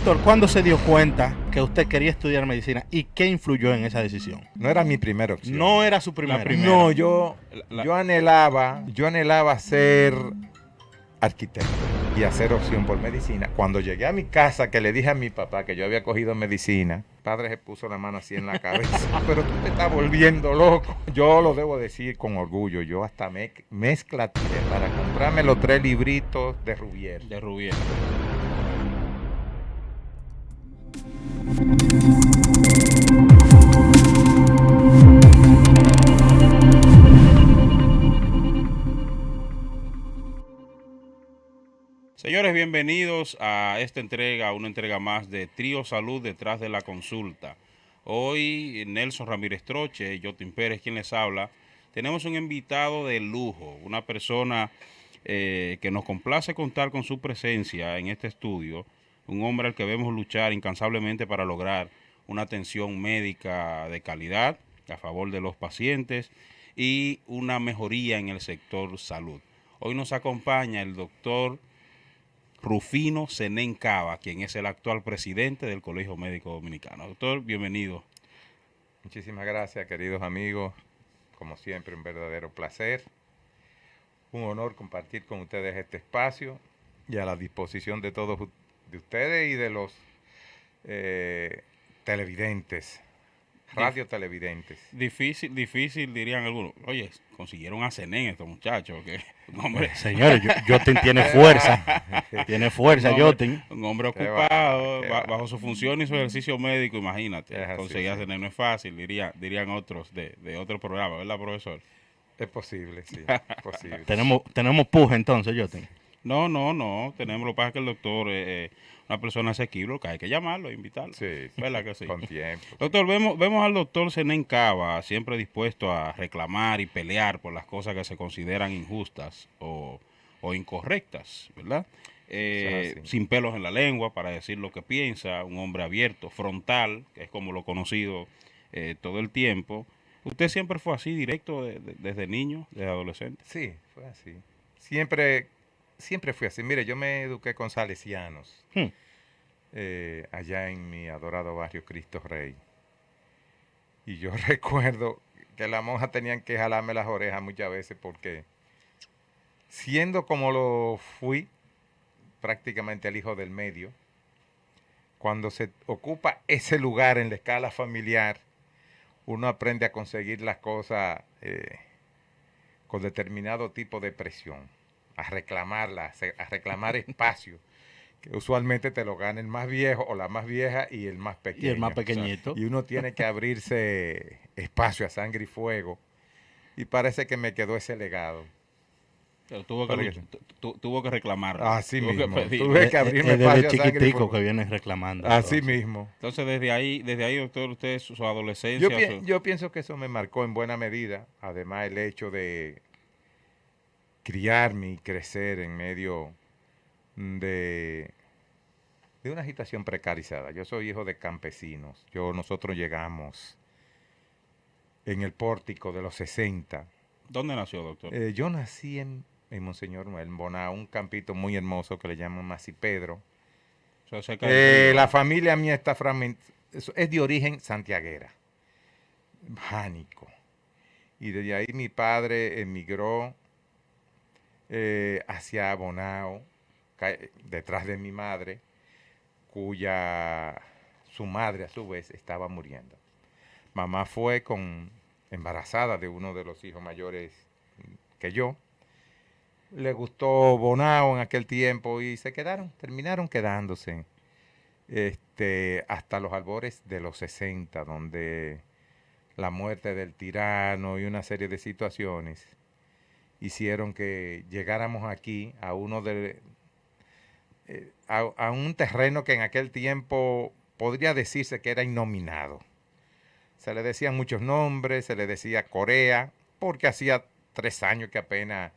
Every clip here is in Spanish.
Doctor, ¿cuándo se dio cuenta que usted quería estudiar medicina y qué influyó en esa decisión? No era mi primera opción. No era su primera. No, yo anhelaba ser arquitecto y hacer opción por medicina. Cuando llegué a mi casa, que le dije a mi papá que yo había cogido medicina, el padre se puso la mano así en la cabeza. Pero tú te estás volviendo loco. Yo lo debo decir con orgullo. Yo hasta me esclaté para comprarme los 3 libritos de Rubier. De Rubier. Señores, bienvenidos a esta entrega, una entrega más de Trío Salud detrás de la consulta. Hoy Nelson Ramírez Troche, Yotin Pérez quien les habla. Tenemos un invitado de lujo, una persona que nos complace contar con su presencia en este estudio, un hombre al que vemos luchar incansablemente para lograr una atención médica de calidad a favor de los pacientes y una mejoría en el sector salud. Hoy nos acompaña el doctor Rufino Zenén Cava, quien es el actual presidente del Colegio Médico Dominicano. Doctor, bienvenido. Muchísimas gracias, queridos amigos. Como siempre, un verdadero placer. Un honor compartir con ustedes este espacio y a la disposición de todos de ustedes y de los televidentes, radiotelevidentes. Difícil dirían algunos. Oye, consiguieron a Zenén estos muchachos. ¿Qué? Hombre, señores, Yotin tiene fuerza. Tiene fuerza, Yotin. Un hombre ocupado, bajo su función y su ejercicio médico, imagínate. Conseguir a Zenén no es fácil, dirían otros de otro programa, ¿verdad, profesor? Es posible, sí. Es posible. Tenemos puja entonces, Yotin. No. Tenemos, lo que pasa es que el doctor es una persona asequible, que hay que llamarlo e invitarlo. Sí, ¿Verdad que sí? Con tiempo. Doctor, vemos al doctor Zenén Cava siempre dispuesto a reclamar y pelear por las cosas que se consideran injustas o incorrectas, ¿verdad? Sin pelos en la lengua para decir lo que piensa, un hombre abierto, frontal, que es como lo conocido todo el tiempo. ¿Usted siempre fue así, directo, desde niño, desde adolescente? Sí, fue así. Siempre fui así. Mire, yo me eduqué con salesianos allá en mi adorado barrio Cristo Rey. Y yo recuerdo que las monjas tenían que jalarme las orejas muchas veces porque, siendo como lo fui, prácticamente el hijo del medio, cuando se ocupa ese lugar en la escala familiar, uno aprende a conseguir las cosas con determinado tipo de presión, a reclamarlas, a reclamar espacio, que usualmente te lo gana el más viejo o la más vieja y el más pequeño. Y el más pequeñito. Y uno tiene que abrirse espacio a sangre y fuego. Y parece que me quedó ese legado. Pero tuvo que reclamar. Así mismo. Tuve que abrirme espacio a sangre y fuego. Que viene reclamando. Así mismo. Entonces, desde ahí, doctor, usted, su adolescencia... Yo pienso que eso me marcó en buena medida. Además, el hecho de criarme y crecer en medio de una situación precarizada. Yo soy hijo de campesinos. Nosotros llegamos en el pórtico de los 60. ¿Dónde nació, doctor? Yo nací en Monseñor Noel, en Bonao, un campito muy hermoso que le llaman Masipedro. La familia mía está es de origen santiaguera, jánico. Y desde ahí mi padre emigró hacia Bonao, detrás de mi madre, su madre a su vez estaba muriendo. Mamá fue embarazada de uno de los hijos mayores que yo. Le gustó Bonao en aquel tiempo y terminaron quedándose hasta los albores de los 60, donde la muerte del tirano y una serie de situaciones hicieron que llegáramos aquí a a un terreno que en aquel tiempo podría decirse que era innominado. Se le decían muchos nombres, se le decía Corea, porque hacía 3 años que apenas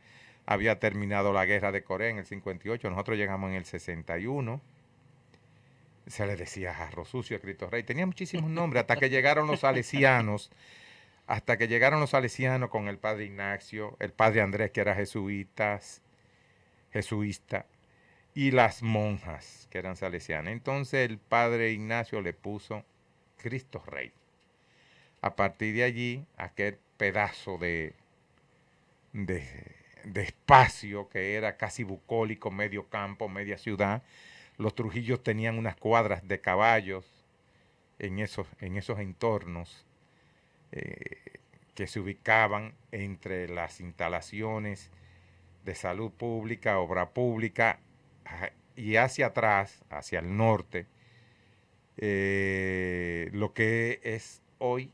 había terminado la guerra de Corea en el 58, nosotros llegamos en el 61. Se le decía Jarro Sucio a Cristo Rey, tenía muchísimos nombres, hasta que llegaron los salesianos, con el padre Ignacio, el padre Andrés, que era jesuita, y las monjas, que eran salesianas. Entonces el padre Ignacio le puso Cristo Rey. A partir de allí, aquel pedazo de, de espacio que era casi bucólico, medio campo, media ciudad, los Trujillos tenían unas cuadras de caballos en esos entornos que se ubicaban entre las instalaciones de salud pública, obra pública, y hacia atrás, hacia el norte, lo que es hoy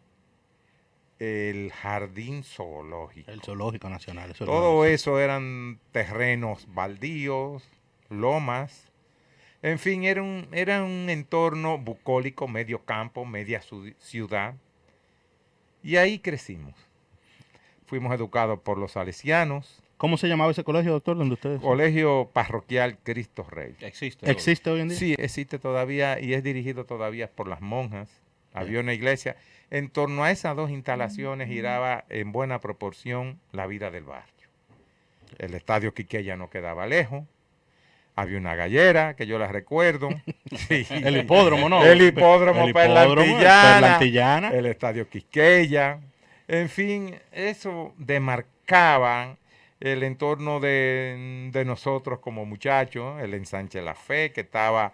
el jardín zoológico. El Zoológico Nacional. Eso Todo eso eran terrenos baldíos, lomas. En fin, era un entorno bucólico, medio campo, media ciudad. Y ahí crecimos. Fuimos educados por los salesianos. ¿Cómo se llamaba ese colegio, doctor, donde ustedes? Colegio Parroquial Cristo Rey. Existe. ¿Existe hoy en día? Sí, existe todavía y es dirigido todavía por las monjas. Había una iglesia. En torno a esas dos instalaciones giraba en buena proporción la vida del barrio. El estadio Quiqueya no quedaba lejos. Había una gallera, que yo la recuerdo. Sí. El hipódromo, ¿no? El hipódromo Perlantillana. El estadio Quisqueya. En fin, eso demarcaba el entorno de nosotros como muchachos. El ensanche La Fe, que estaba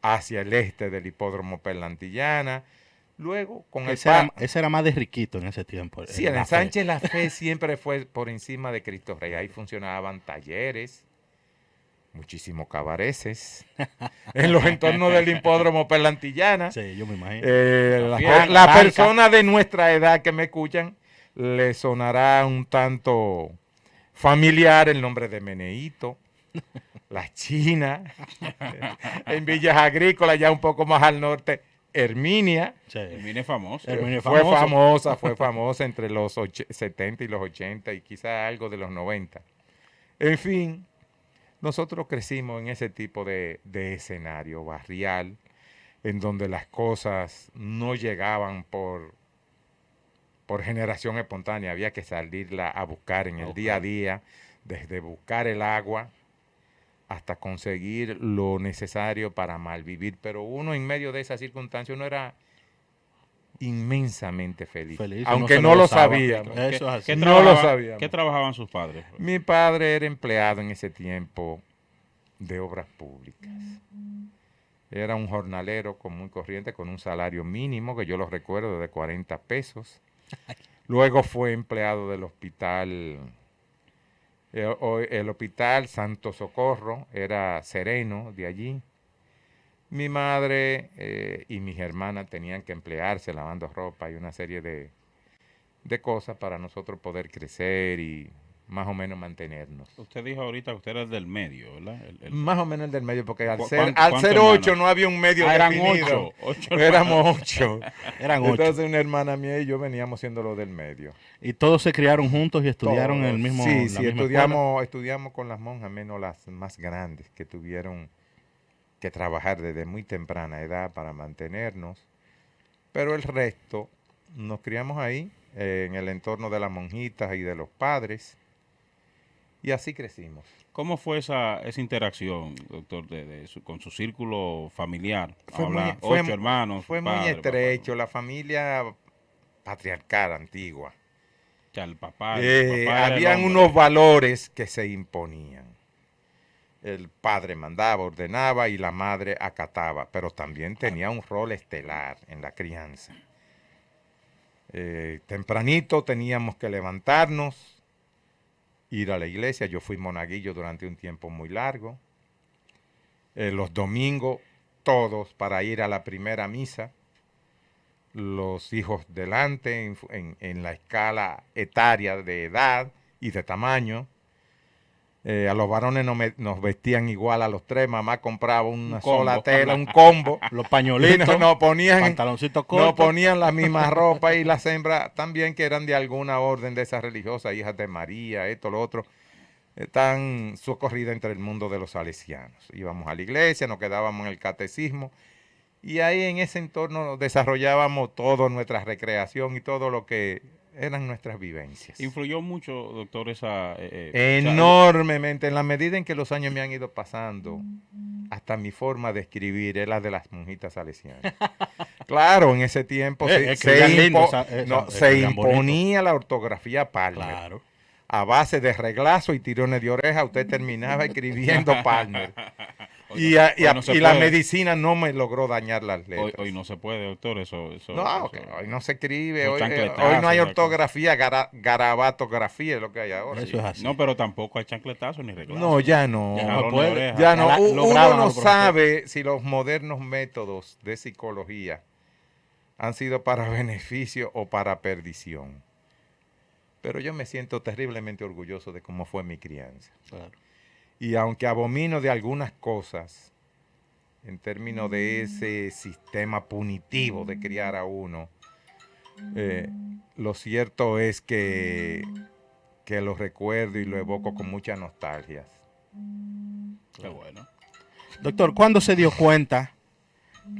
hacia el este del hipódromo Perlantillana. Luego, con ese era más de riquito en ese tiempo. Sí, el ensanche La Fe siempre fue por encima de Cristo Rey. Ahí funcionaban talleres, muchísimos cabareces, en los entornos del hipódromo Perlantillana. Sí, yo me imagino. Las personas de nuestra edad que me escuchan, les sonará un tanto familiar el nombre de Meneíto, La China, en Villas Agrícolas, ya un poco más al norte, Herminia. Sí. Herminia es famosa. Fue famosa entre los 70 y los 80 y quizá algo de los 90. En fin, nosotros crecimos en ese tipo de escenario barrial, en donde las cosas no llegaban por generación espontánea, había que salirla a buscar en el día a día, desde buscar el agua hasta conseguir lo necesario para malvivir. Pero uno en medio de esa circunstancia uno era inmensamente feliz aunque no lo sabíamos. ¿Qué trabajaban sus padres? Mi padre era empleado en ese tiempo de obras públicas. Era un jornalero común y corriente con un salario mínimo, que yo lo recuerdo, de 40 pesos. Luego fue empleado del hospital, el hospital Santo Socorro, era sereno de allí. Mi madre y mis hermanas tenían que emplearse lavando ropa y una serie de cosas para nosotros poder crecer y más o menos mantenernos. Usted dijo ahorita que usted era el del medio, ¿verdad? Más o menos el del medio, porque al ¿Cuántos ser 8 no había un medio Eran definido. 8. Éramos 8. Eran 8. Entonces una hermana mía y yo veníamos siendo los del medio. ¿Y todos se criaron juntos y estudiaron en el mismo Sí, misma estudiamos con las monjas, menos las más grandes, que tuvieron que trabajar desde muy temprana edad para mantenernos. Pero el resto nos criamos ahí, en el entorno de las monjitas y de los padres. Y así crecimos. ¿Cómo fue esa interacción, doctor, con su círculo familiar? Fue 8 hermanos. Fue muy estrecho, la familia patriarcal antigua. O sea, el papá habían unos valores que se imponían. El padre mandaba, ordenaba y la madre acataba, pero también tenía un rol estelar en la crianza. Tempranito teníamos que levantarnos, ir a la iglesia. Yo fui monaguillo durante un tiempo muy largo. Los domingos, todos para ir a la primera misa. Los hijos delante en la escala etaria de edad y de tamaño. A los varones nos vestían igual a los tres. Mamá compraba una sola tela, un combo. Los pañolitos, nos ponían, pantaloncitos cortos. Nos ponían la misma ropa y las hembras también, que eran de alguna orden de esas religiosas, hijas de María, esto, lo otro, están socorridas entre el mundo de los salesianos. Íbamos a la iglesia, nos quedábamos en el catecismo y ahí en ese entorno desarrollábamos toda nuestra recreación y todo lo que eran nuestras vivencias. Influyó mucho, doctor, esa... Enormemente, en la medida en que los años me han ido pasando, hasta mi forma de escribir es la de las monjitas salesianas. Claro, en ese tiempo escribían lindo, se escribían bonito. imponía la ortografía Palmer. Claro. A base de reglazo y tirones de oreja, usted terminaba escribiendo Palmer. Hoy no se Y la puede. medicina no me logró dañar las letras. Hoy no se puede, doctor, eso... No, que hoy no se escribe, Los hoy chancletazos, no hay la ortografía, garabatografía es lo que hay ahora. Eso es así. No, pero tampoco hay chancletazos ni reglazo. No, ya no. Ya Jalón de puede. oreja. Ya no. Lo Uno graban a no los profesores. sabe si los modernos métodos de psicología han sido para beneficio o para perdición. Pero yo me siento terriblemente orgulloso de cómo fue mi crianza. Claro. Y aunque abomino de algunas cosas, en términos de ese sistema punitivo de criar a uno, lo cierto es que lo recuerdo y lo evoco con mucha nostalgia. Qué bueno. Doctor, ¿cuándo se dio cuenta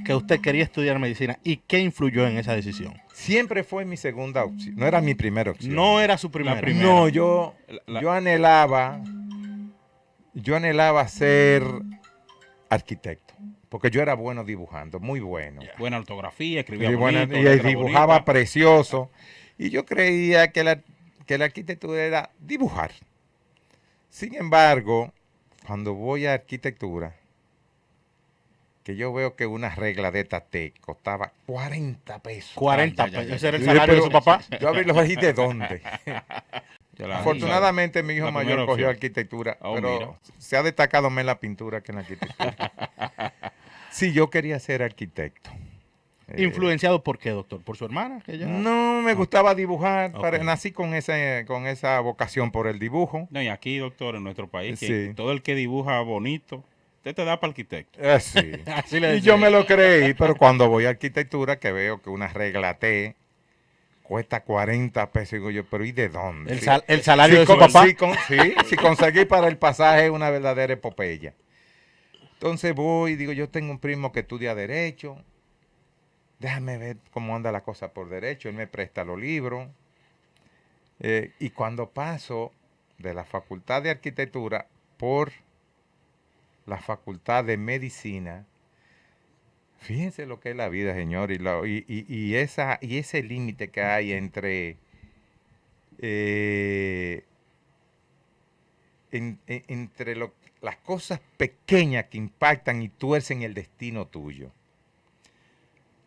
que usted quería estudiar medicina y qué influyó en esa decisión? Siempre fue mi segunda opción, no era mi primera opción. No era su primera. primera. No, yo anhelaba ser arquitecto, porque yo era bueno dibujando, muy bueno. Buena ortografía, escribía Y, bonito, y letra dibujaba bonita. precioso. Y yo creía que la arquitectura era dibujar. Sin embargo, cuando voy a arquitectura, que yo veo que una regla de Tate costaba 40 pesos. 40 Ay, ya, ya, pesos. ya. Ese era el Sí, salario de pero su papá. Yo abrí los ojos y ¿de dónde? Ya la- Afortunadamente mi hijo la mayor primera cogió opción. arquitectura, Oh, pero mira. se ha destacado más en la pintura que en la arquitectura. Sí, yo quería ser arquitecto. ¿Influenciado por qué, doctor? ¿Por su hermana? Que ya... No me gustaba dibujar, Ok. nací con esa vocación por el dibujo. No, y aquí, doctor, en nuestro país, que Sí. todo el que dibuja bonito, usted te da para arquitecto. Sí. Así le Y decía. yo me lo creí, pero cuando voy a arquitectura, que veo que una regla T cuesta 40 pesos, digo yo, pero ¿y de dónde? El salario de su con- papá. si conseguí para el pasaje una verdadera epopeya. Entonces voy y digo, yo tengo un primo que estudia Derecho, déjame ver cómo anda la cosa por Derecho, él me presta los libros. Y cuando paso de la Facultad de Arquitectura por la Facultad de Medicina, fíjense lo que es la vida, señor, y ese límite que hay entre las cosas pequeñas que impactan y tuercen el destino tuyo.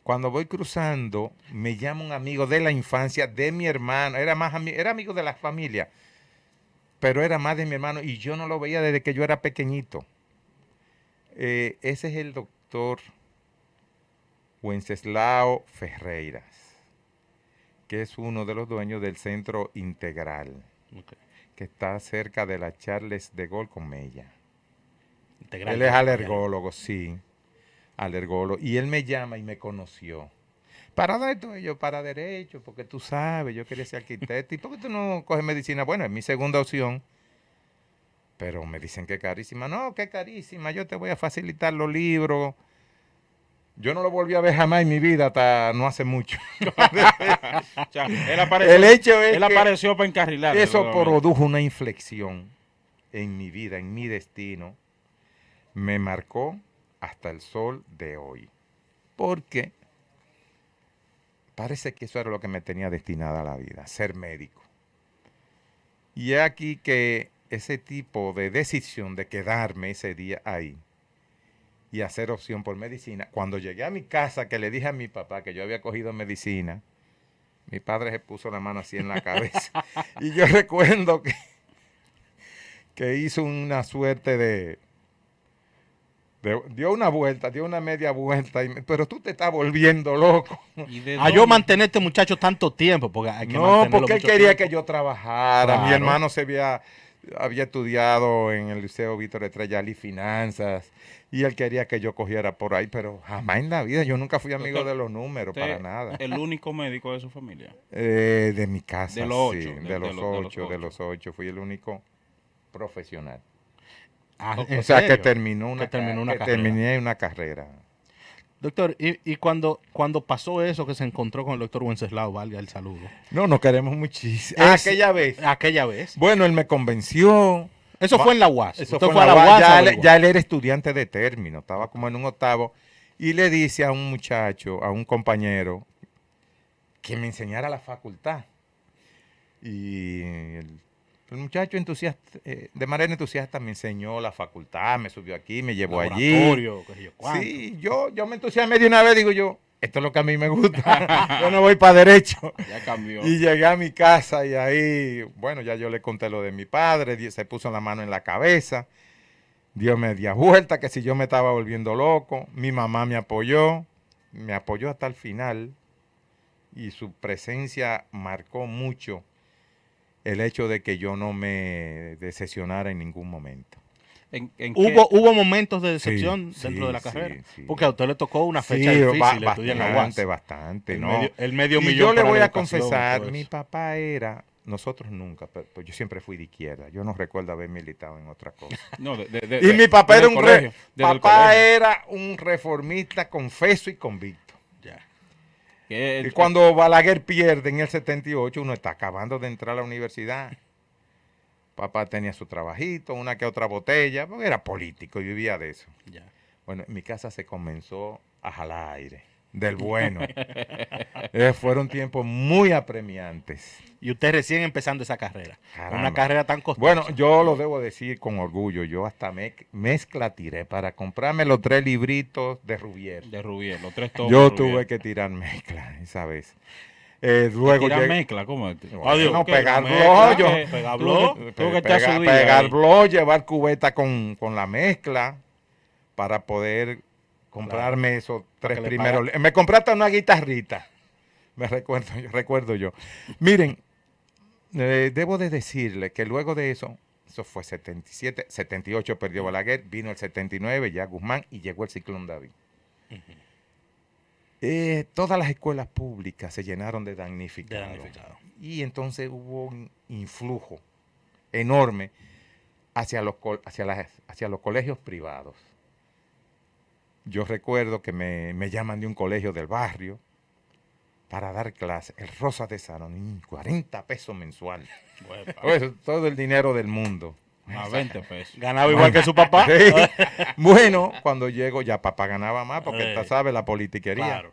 Cuando voy cruzando, me llama un amigo de la infancia de mi hermano, era amigo de la familia, pero era más de mi hermano y yo no lo veía desde que yo era pequeñito. Ese es el doctor Wenceslao Ferreiras, que es uno de los dueños del Centro Integral, que está cerca de la Charles de Gaulle con Mella. Integral. Él es alergólogo, sí, alergólogo. Y él me llama y me conoció. ¿Para dónde estoy yo? Para Derecho, porque tú sabes, yo quería ser arquitecto. ¿Y por qué tú no coges medicina? Bueno, es mi segunda opción. Pero me dicen que es carísima. No, que es carísima. Yo te voy a facilitar los libros. Yo no lo volví a ver jamás en mi vida hasta no hace mucho. O sea, él apareció, El hecho es él que apareció para encarrilar. eso produjo una inflexión en mi vida, en mi destino. Me marcó hasta el sol de hoy. Porque parece que eso era lo que me tenía destinada a la vida, ser médico. Y es aquí que ese tipo de decisión de quedarme ese día ahí y hacer opción por medicina, cuando llegué a mi casa que le dije a mi papá que yo había cogido medicina, mi padre se puso la mano así en la cabeza. Y yo recuerdo que hizo una suerte dio una vuelta, dio una media vuelta, pero tú te estás volviendo loco. A yo mantener a este muchacho tanto tiempo, porque hay que No, mantenerlo porque él mucho quería tiempo. que yo trabajara. Mi Claro. hermano había estudiado en el Liceo Víctor Estrellal y finanzas, y él quería que yo cogiera por ahí, pero jamás en la vida, yo nunca fui amigo Doctor, de los números, para nada. El único médico de su familia. De mi casa, De los sí, ocho, de los ocho, fui el único profesional. Ah, O ¿en sea, que serio? terminó Que terminó una carrera. terminé una carrera. Doctor, y cuando pasó eso que se encontró con el doctor Wenceslao, valga el saludo. No, nos queremos muchísimo. Es- Vez. Aquella vez. Bueno, él me convenció. Eso fue en la UAS. Eso Usted fue en a la UAS. a Ya, averiguar. ya él era estudiante de término, estaba como en un octavo. Y le dice a un muchacho, a un compañero, que me enseñara la facultad. Y el muchacho entusiasta, de manera entusiasta me enseñó la facultad, me subió aquí, me llevó allí. Laboratorio, qué sé yo cuánto. Sí, yo me entusiasmé de una vez, digo yo, esto es lo que a mí me gusta, yo no voy para derecho. Ya cambió. Y llegué a mi casa y ahí, bueno, ya yo le conté lo de mi padre, se puso la mano en la cabeza, dio media vuelta, que si yo me estaba volviendo loco, mi mamá me apoyó hasta el final y su presencia marcó mucho el hecho de que yo no me decepcionara en ningún momento. ¿En Hubo momentos de decepción Sí, dentro de la sí, carrera. sí. Porque a usted le tocó una fecha Sí, difícil estudiar en la UAS. bastante, El ¿no? medio Y millón yo le para voy la a educación y confesar, todo mi eso. papá era, nosotros nunca, pero pues yo siempre fui de izquierda, yo no recuerdo haber militado en otra cosa. No, Y mi papá era desde el papá colegio. era un reformista confeso y convicto. Ya. Que Y cuando Balaguer pierde en el 78, uno está acabando de entrar a la universidad. Papá tenía su trabajito, una que otra botella, porque era político y vivía de eso. Ya. Bueno, en mi casa se comenzó a jalar aire, del bueno. Fueron tiempos muy apremiantes. Y usted recién empezando esa carrera. Caramba. Una carrera tan costosa. Bueno, yo lo debo decir con orgullo, yo hasta mezcla tiré para comprarme los 3 libritos de Rubier. de Rubier, los 3 tomos. Yo de Rubier. tuve que tirar mezcla esa vez. Luego Tirar llegué- mezcla, ¿cómo es? Adiós, no, ¿qué? pegar La blog, mezcla, yo- ¿qué? Pegar blog. Tuvo que echar su día pegar ahí. blog, llevar cubeta con la mezcla para poder comprarme esos Para 3 que le primeros. Me compré hasta una guitarrita. Recuerdo yo. Miren, debo de decirle que luego de eso fue 77, 78 perdió Balaguer, vino el 79 ya Guzmán y llegó el Ciclón David. Todas las escuelas públicas se llenaron de damnificados. Y entonces hubo un influjo enorme hacia los colegios privados. Yo recuerdo que me llaman de un colegio del barrio para dar clases, el Rosa de Saronín, 40 pesos mensual. Pues, todo el dinero del mundo. A 20 pesos. Ganaba igual que su papá. Sí. Bueno, cuando llego ya papá ganaba más porque Sí. tú sabes la politiquería. Claro.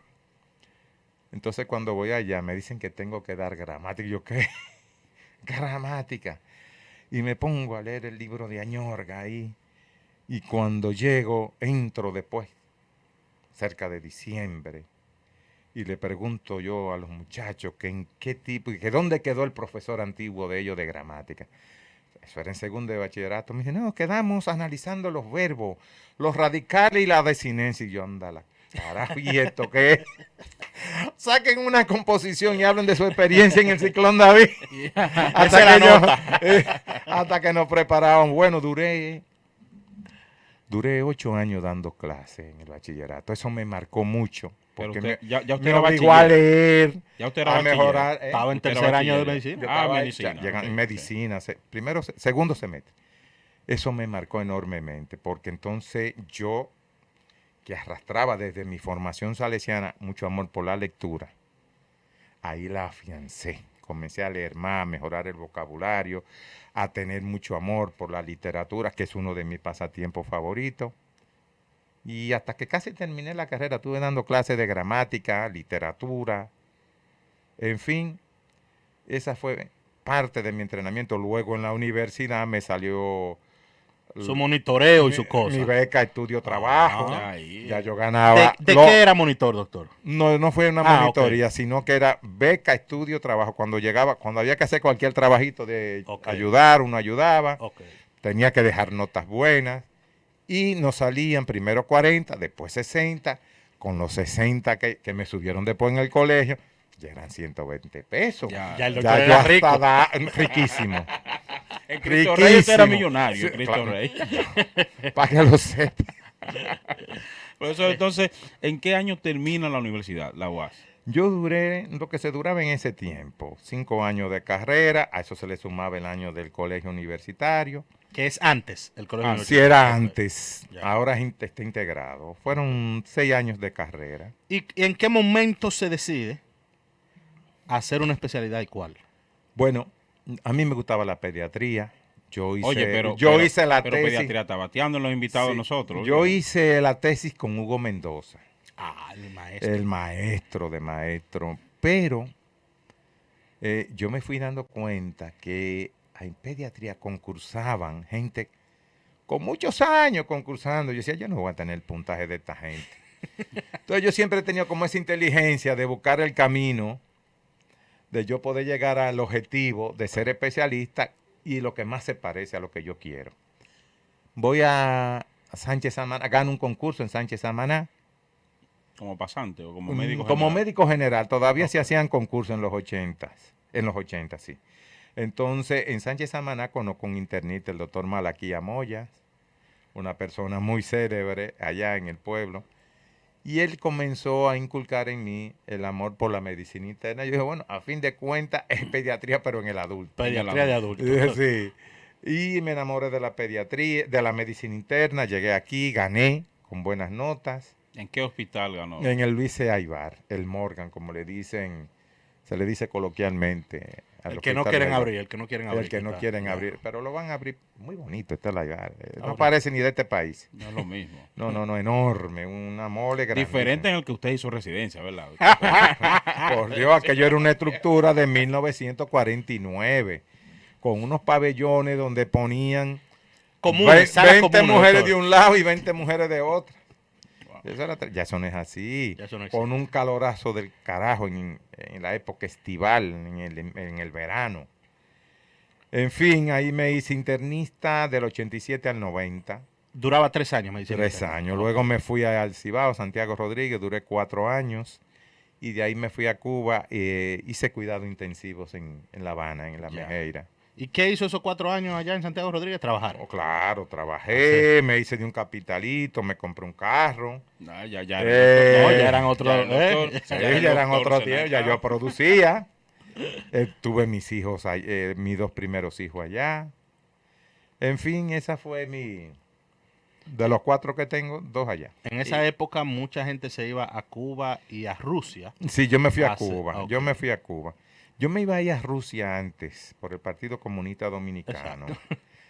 Entonces cuando voy allá me dicen que tengo que dar gramática. Y yo, ¿qué? Gramática. Y me pongo a leer el libro de Añorga ahí. Y cuando llego, entro después, cerca de diciembre, y le pregunto yo a los muchachos que en qué tipo, que dónde quedó el profesor antiguo de ellos de gramática. Eso era en segundo de bachillerato. Me dice, no, quedamos analizando los verbos, los radicales y la desinencia. Y yo, ándala, carajo, ¿y esto qué es? Saquen una composición y hablen de su experiencia en el Ciclón David. Esa es la nota. Hasta que nos preparaban. Bueno, duré 8 años dando clases en el bachillerato. Eso me marcó mucho. Pero Porque usted, ya usted me era obligó a bachiller. leer, Ya usted era a bachiller. mejorar. Estaba en Usted era tercer año de bachiller. medicina. Yo estaba medicina. llegando en Ok, medicina, primero, segundo semestre. Eso me marcó enormemente, porque entonces yo, que arrastraba desde mi formación salesiana mucho amor por la lectura, ahí la afiancé. Comencé a leer más, a mejorar el vocabulario, a tener mucho amor por la literatura, que es uno de mis pasatiempos favoritos. Y hasta que casi terminé la carrera, estuve dando clases de gramática, literatura, en fin, esa fue parte de mi entrenamiento. Luego en la universidad me salió Su monitoreo y mi- su cosa. mi beca estudio-trabajo. Ah, ahí. Ya yo ganaba. ¿De qué era monitor, doctor? No fue una Ah, monitoría, sino que era beca, estudio, trabajo. Cuando había que hacer cualquier trabajito de Ok. ayudar, uno ayudaba. Ok. Tenía que dejar notas buenas. Y nos salían primero 40, después 60. Con los 60 que me subieron después en el colegio, ya eran 120 pesos. Ya. Ya el Ya doctor yo era hasta rico. riquísimo. En Cristo Rey usted era Riquísimo. millonario, Sí, Cristo claro. Rey. Para que lo sepa. Por eso, entonces, ¿en qué año termina la universidad, la UAS? Yo duré lo que se duraba en ese tiempo, 5 años de carrera, a eso se le sumaba el año del colegio universitario. Que es antes el colegio Así universitario. era Ok. antes, Ya. ahora está integrado. Fueron 6 años de carrera. ¿Y en qué momento se decide hacer una especialidad y cuál? Bueno, a mí me gustaba la pediatría. Oye, Yo hice la pero tesis. pediatría está bateando en los invitados de Sí, nosotros. yo oye. hice la tesis con Hugo Mendoza, Ah, el maestro. el maestro de maestro. Pero yo me fui dando cuenta que en pediatría concursaban gente con muchos años concursando. Yo decía, yo no voy a tener el puntaje de esta gente. Entonces yo siempre he tenido como esa inteligencia de buscar el camino, de yo poder llegar al objetivo de ser especialista y lo que más se parece a lo que yo quiero. Voy a Sánchez Samaná, gano un concurso en Sánchez Samaná. Como pasante o como médico Como general. médico general, todavía se Ok. hacían concursos en los 80, sí. Entonces, en Sánchez Samaná conozco un internista, el doctor Malaquía Moya, una persona muy célebre allá en el pueblo, y él comenzó a inculcar en mí el amor por la medicina interna. Yo dije, bueno, a fin de cuentas es pediatría, pero en el adulto. Pediatría de adultos. Sí. Y me enamoré de la pediatría, de la medicina interna, llegué aquí, gané con buenas notas. ¿En qué hospital ganó? En el Luis C. Aybar, el Morgan, como le dicen, se le dice coloquialmente. El que no quieren abrir, el que no quieren abrir. El que no quizá. quieren Ya. abrir, pero lo van a abrir muy bonito, este es el Aybar. No Ahora. parece ni de este país. No es lo mismo. No, enorme, una mole grande. Diferente en el que usted hizo residencia, ¿verdad? Por Dios, aquello era una estructura de 1949, con unos pabellones donde ponían Comunes, salas 20 comunes, mujeres doctor. de un lado y 20 mujeres de otro. Ya eso no es así. Ya eso no Con existe. un calorazo del carajo en la época estival, en el verano. En fin, ahí me hice internista del 87 al 90. Duraba 3 años, me dice. 3 años. Luego me fui al Cibao, Santiago Rodríguez, duré 4 años. Y de ahí me fui a Cuba. Hice cuidados intensivos en La Habana, en La Ya. Mejeira. ¿Y qué hizo esos 4 años allá en Santiago Rodríguez? Trabajar. Oh, claro, trabajé, me hice de un capitalito, me compré un carro. No, ya Eh, No, ya eran otros. Sí, ya eran otro tiempo, ya yo producía. Tuve mis hijos, mis 2 primeros hijos allá. En fin, esa fue de los 4 que tengo, 2 allá. En esa época mucha gente se iba a Cuba y a Rusia. Sí, yo me fui a Ah, sí, Cuba, ok. yo me fui a Cuba. Yo me iba a ir a Rusia antes, por el Partido Comunista Dominicano.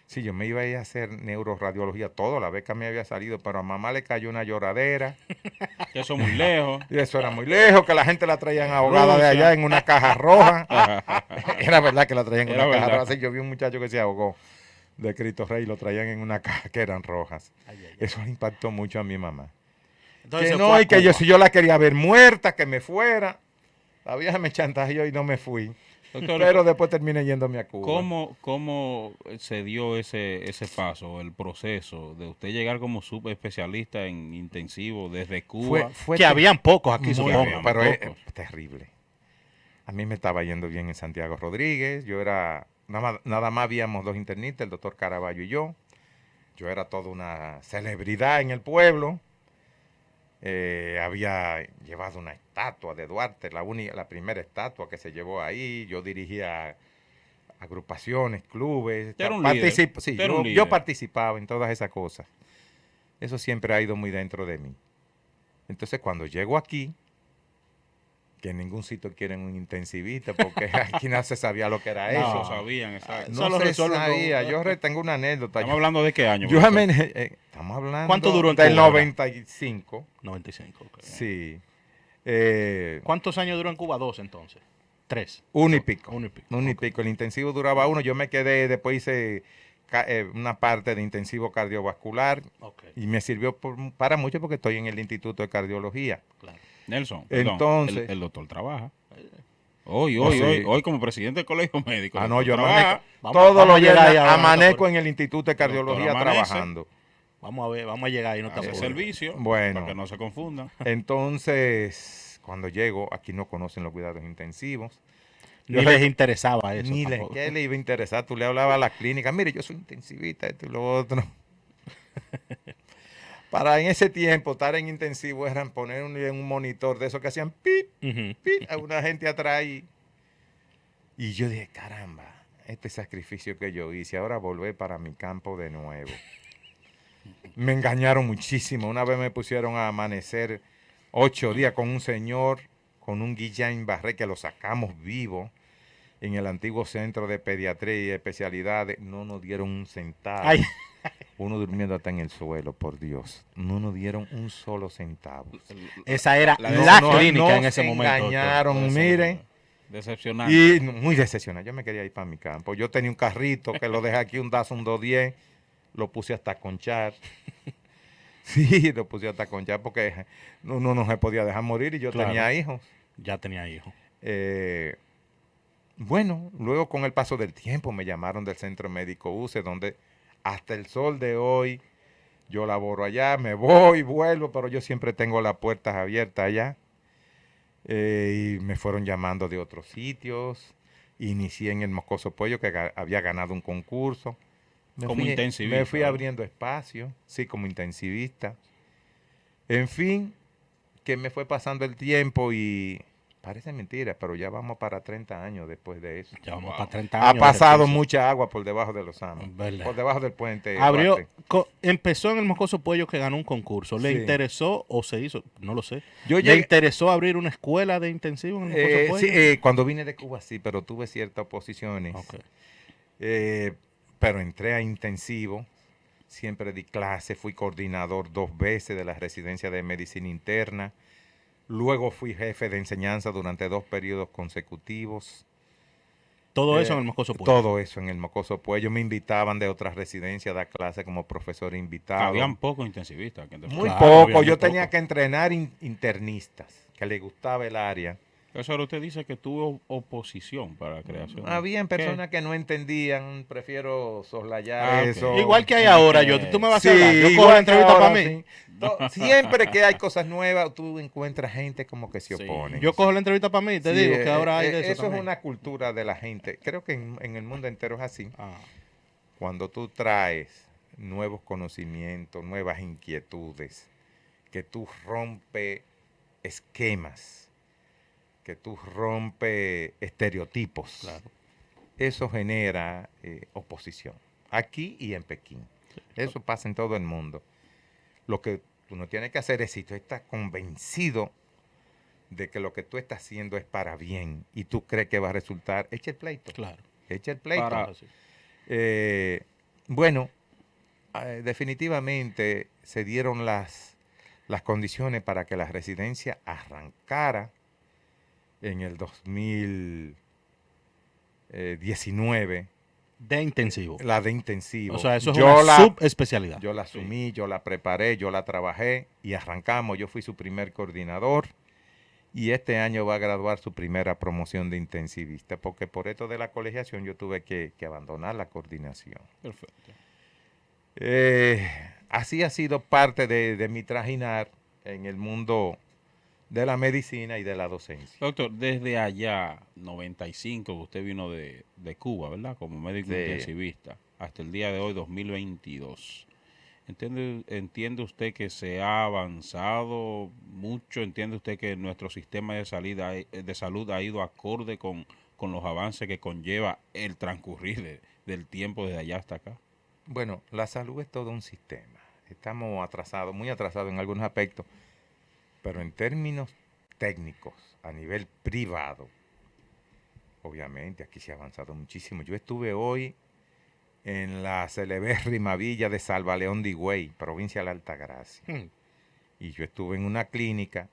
Sí, yo me iba a ir a hacer neuroradiología, todo, la beca me había salido, pero a mamá le cayó una lloradera. Que eso muy lejos. Y eso era muy lejos, que la gente la traían ahogada de Rusia. allá en una caja roja. Era verdad que la traían en Era una caja verdad. roja. Sí, yo vi un muchacho que se ahogó de Cristo Rey y lo traían en una caja que eran rojas. Eso le impactó mucho a mi mamá. Entonces Que se no, fue a y que Cuba. si yo la quería ver muerta, que me fuera. La vieja me chantajeó y no me fui. Doctor, Pero después terminé yéndome a Cuba. ¿Cómo se dio ese paso, el proceso de usted llegar como subespecialista en intensivo desde Cuba? Que habían pocos aquí, Muy supongo. habían pero es pocos. terrible. A mí me estaba yendo bien en Santiago Rodríguez. Yo era, nada más habíamos 2 internistas, el doctor Caraballo y yo. Yo era toda una celebridad en el pueblo. Había llevado una estatua de Duarte, la primera estatua que se llevó ahí. Yo dirigía agrupaciones, clubes. Usted era un líder. Sí, Usted era un yo líder. participaba en todas esas cosas. Eso siempre ha ido muy dentro de mí. Entonces, cuando llego aquí, que en ningún sitio quieren un intensivista, porque aquí no se sabía lo que era No eso. sabían, exacto. No Solo se resuelven con- sabía. Yo tengo una anécdota. Estamos hablando de qué año. Yo profesor? estamos hablando ¿Cuánto duró en del Cuba, 95. 95. ok. Sí. ¿Cuántos años duró en Cuba? 2 entonces. 3. Uno y pico. Uno y pico. Uno y pico. El intensivo duraba 1. Yo me quedé, después hice una parte de intensivo cardiovascular Ok, y me sirvió para mucho porque estoy en el Instituto de Cardiología. claro. Nelson, perdón, Entonces- el doctor trabaja. Oh, sí. Hoy como presidente del colegio médico. Ah, el no, doctor yo trabaja. todos vamos los a llegar ahí días ahora, no te amanezco apures. en el Instituto de Cardiología Doctor amanece. trabajando. Vamos a ver, vamos a llegar ahí, no te Hace apures. servicio. Bueno. Para que no se confundan. Entonces, cuando llego, aquí no conocen los cuidados intensivos. Ni Yo les rec- interesaba eso. Ni tampoco. ¿qué le iba a interesar? Tú le hablabas a la clínica, mire, yo soy intensivista, esto y lo otro. Para en ese tiempo estar en intensivo eran poner en un monitor de esos que hacían pip, Ujú. pip, a una gente atrás. Y yo dije, caramba, este sacrificio que yo hice, ahora volver para mi campo de nuevo. Me engañaron muchísimo. Una vez me pusieron a amanecer 8 días con un señor, con un Guillain Barré, que lo sacamos vivo en el antiguo centro de pediatría y especialidades. No nos dieron un centavo. Ay, Uno durmiendo hasta en el suelo, por Dios. No nos dieron un solo centavo. esa era La la no- clínica en nos ese momento, doctor. engañaron, mire. Decepcionante. Y muy decepcionado. Yo me quería ir para mi campo. Yo tenía un carrito que lo dejé aquí, un Datsun 210. Lo puse hasta conchar. Sí, lo puse hasta conchar porque uno no se podía dejar morir y yo Claro. tenía hijos. Ya tenía hijos. Bueno, luego con el paso del tiempo me llamaron del Centro Médico UCE, donde hasta el sol de hoy yo laboro allá, me voy, vuelvo, pero yo siempre tengo las puertas abiertas allá. Y me fueron llamando de otros sitios. Inicié en el Moscoso Pollo, que había ganado un concurso. Como intensivista, Me fui ¿verdad? abriendo espacio, sí, como intensivista. En fin, que me fue pasando el tiempo y parece mentira, pero ya vamos para 30 años después de eso. Ya vamos Wow. para 30 Ha años. de pasado ejercicio. mucha agua por debajo de los amos, Verdad. por debajo del puente. Abrió, Duarte. empezó en el Moscoso Puello que ganó un concurso. ¿Le Sí. interesó o se hizo? No lo sé. Yo ¿Le llegué- interesó abrir una escuela de intensivo en el Moscoso Sí, Puello? cuando vine de Cuba sí, pero tuve ciertas oposiciones. Ok. Pero entré a intensivo, siempre di clase, fui coordinador 2 veces de la residencia de medicina interna, luego fui jefe de enseñanza durante 2 periodos consecutivos. Todo eso en el Moscoso Puello. Todo eso en el Mocoso Puello. Me invitaban de otras residencias a dar clase como profesor invitado. Habían pocos intensivistas. Muy Claro, poco. había muy Yo tenía poco. que entrenar internistas, que les gustaba el área. Eso ahora usted dice que tuvo oposición para la creación. Habían ¿Qué? personas que no entendían, prefiero soslayar Ah, ok. eso. Igual que hay ahora, yo. Tú me vas a hablar. Yo cojo igual la que entrevista ahora, para mí. sí. Siempre que hay cosas nuevas, tú encuentras gente como que se Sí. opone. Yo cojo la entrevista para mí. Te Sí, digo que ahora hay de eso eso también. es una cultura de la gente. Creo que en el mundo entero es así. Ah, Cuando tú traes nuevos conocimientos, nuevas inquietudes, que tú rompes esquemas, que tú rompes estereotipos, claro. eso genera oposición. Aquí y en Pekín. Eso pasa en todo el mundo. Lo que tú no tienes que hacer es, si tú estás convencido de que lo que tú estás haciendo es para bien y tú crees que va a resultar, echa el pleito. Claro. Echa el pleito. Para- Así. Bueno, definitivamente se dieron las condiciones para que la residencia arrancara en el 2019, De intensivo. la de intensivo. O sea, eso es Yo una subespecialidad. Yo la asumí, yo la preparé, yo la trabajé y arrancamos. Yo fui su primer coordinador y este año va a graduar su primera promoción de intensivista, porque por esto de la colegiación yo tuve que abandonar la coordinación. Perfecto. Así ha sido parte de mi trajinar en el mundo de la medicina y de la docencia. Doctor, desde allá, 95, usted vino de Cuba, ¿verdad? Como médico Sí. intensivista, hasta el día de hoy, 2022. ¿Entiende usted que se ha avanzado mucho? ¿Entiende usted que nuestro sistema de salud ha ido acorde con los avances que conlleva el transcurrir del tiempo desde allá hasta acá? Bueno, la salud es todo un sistema. Estamos atrasados, muy atrasados en algunos aspectos, pero en términos técnicos, a nivel privado, obviamente aquí se ha avanzado muchísimo. Yo estuve hoy en la celebérrima villa de Salvaleón de Higüey, provincia de la Altagracia. Y yo estuve en una clínica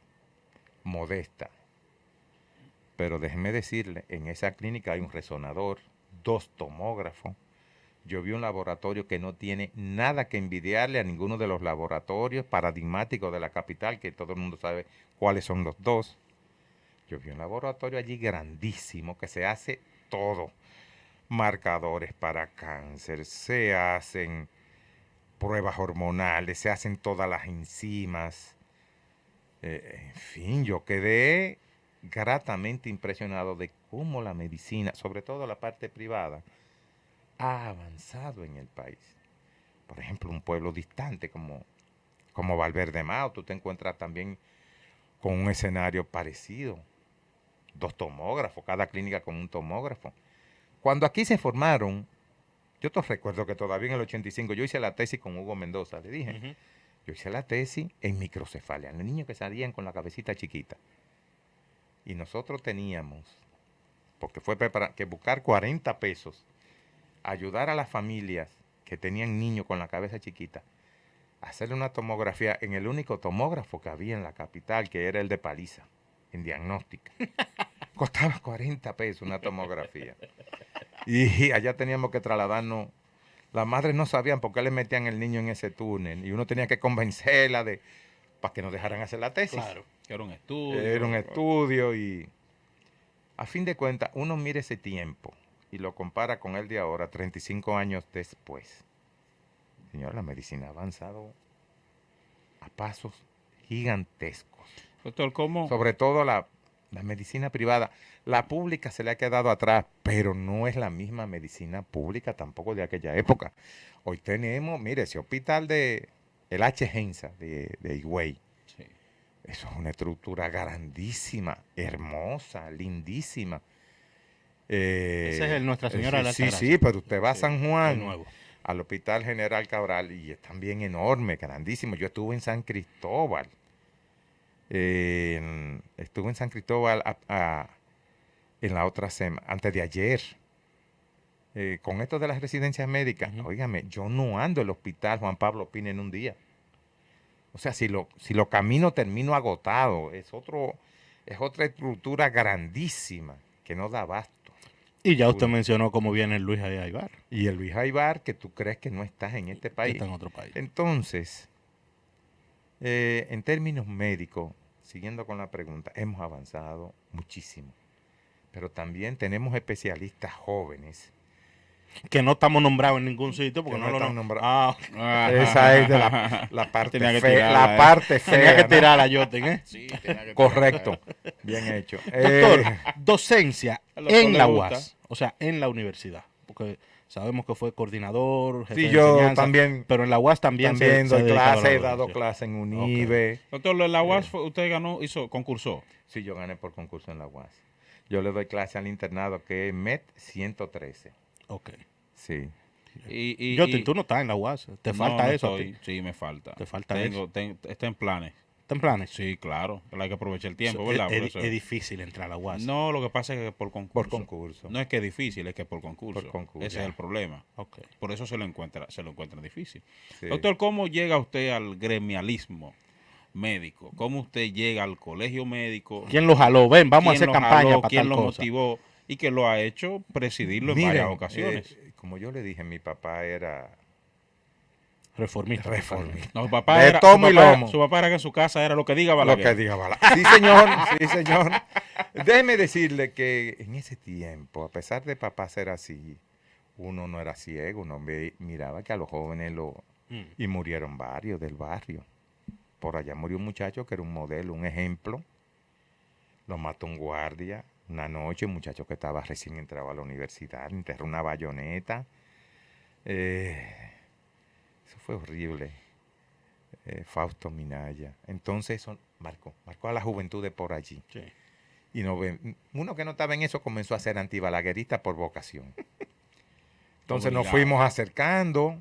modesta. Pero déjeme decirle, en esa clínica hay un resonador, 2 tomógrafos. Yo vi un laboratorio que no tiene nada que envidiarle a ninguno de los laboratorios paradigmáticos de la capital, que todo el mundo sabe cuáles son los 2. Yo vi un laboratorio allí grandísimo que se hace todo. Marcadores para cáncer, se hacen pruebas hormonales, se hacen todas las enzimas. En fin, yo quedé gratamente impresionado de cómo la medicina, sobre todo la parte privada, ha avanzado en el país. Por ejemplo, un pueblo distante como Valverde Mao, tú te encuentras también con un escenario parecido. 2 tomógrafos, cada clínica con un tomógrafo. Cuando aquí se formaron, yo te recuerdo que todavía en el 85 yo hice la tesis con Hugo Mendoza, le dije, Ujú. yo hice la tesis en microcefalia, los niños que salían con la cabecita chiquita. Y nosotros teníamos, porque fue que buscar 40 pesos, ayudar a las familias que tenían niños con la cabeza chiquita, hacerle una tomografía en el único tomógrafo que había en la capital, que era el de Paliza, en diagnóstica. Costaba 40 pesos una tomografía. Y allá teníamos que trasladarnos. Las madres no sabían por qué le metían el niño en ese túnel. Y uno tenía que convencerla para que nos dejaran hacer la tesis. Claro. Que era un estudio. Era un estudio y a fin de cuentas uno mira ese tiempo y lo compara con el de ahora, 35 años después. Señor, la medicina ha avanzado a pasos gigantescos. Doctor, ¿cómo? Sobre todo la medicina privada. La pública se le ha quedado atrás, pero no es la misma medicina pública tampoco de aquella época. Hoy tenemos, mire, ese hospital de el H. Genza de Higüey. Sí. Eso es una estructura grandísima, hermosa, lindísima. Ese es el Nuestra Señora de la Sí, Altagracia. sí, pero usted va a Sí, San el Juan, nuevo. al Hospital General Cabral, y es también enorme, grandísimo. Yo estuve en San Cristóbal. Estuve en San Cristóbal en la otra semana, antes de ayer. Con esto de las residencias médicas, óigame, yo no ando el hospital Juan Pablo Pina en un día. O sea, si lo camino termino agotado. Es otra estructura grandísima que no da abasto. Y ya usted mencionó cómo viene el Luis Aybar, Y el Luis Aybar, que tú crees que no estás en este que país. está en otro país. Entonces, en términos médicos, siguiendo con la pregunta, hemos avanzado muchísimo. Pero también tenemos especialistas jóvenes. Que no estamos nombrados en ningún sitio porque Que no no lo están nombramos. Esa es de la parte Tenía que fea. tirarla, La parte fea. Tenía que ¿no? tirar a Joten, ¿eh? Sí, tenía que Correcto. Bien hecho. Doctor, docencia al doctor en le la gusta. UAS, o sea, en la universidad, porque sabemos que fue coordinador, jefe Sí, de yo enseñanza, también- pero en la UAS también, También se doy dedicaba a la clase, he dado docencia. clase en UNIBE. Doctor, en la UAS usted concursó. Sí, yo gané por concurso en la UAS. Yo le doy clase al internado que es MET 113. Ok. Sí. Joten, tú no estás en la UAS, te falta no eso a estoy. ti. Sí, me falta. Te falta eso. Está en planes. ¿Está en planes? Sí, claro. Hay que aprovechar el tiempo, Eso, ¿verdad? es, Por eso. es difícil entrar a la UAS. No, lo que pasa es que por concurso. Por concurso. No es que es difícil, es que por concurso. Por concurso. Ese Ya. es el problema. Ok. Por eso se lo encuentra difícil. Sí. Doctor, ¿cómo llega usted al gremialismo médico? ¿Cómo usted llega al colegio médico? ¿Quién lo jaló? Ven, vamos a ¿Quién hacer lo campaña jaló? para ¿Quién tal lo cosa? motivó? Y que lo ha hecho presidirlo en Miren, varias ocasiones. como yo le dije, mi papá era Reformista. reformista. No, su papá de era, tomo y lomo. su papá era que en su casa era lo que diga Lo Balaguer. que diga Balaguer. Sí, señor, sí, señor. Déjeme decirle que en ese tiempo, a pesar de papá ser así, uno no era ciego, uno miraba que a los jóvenes y murieron varios del barrio. Por allá murió un muchacho que era un modelo, un ejemplo. Lo mató un guardia una noche, un muchacho que estaba recién entrado a la universidad, enterró una bayoneta. Eso fue horrible. Fausto Minaya. Entonces eso marcó a la juventud de por allí. Sí. Y uno que no estaba en eso comenzó a ser antibalaguerista por vocación. Entonces nos Obligado. fuimos acercando,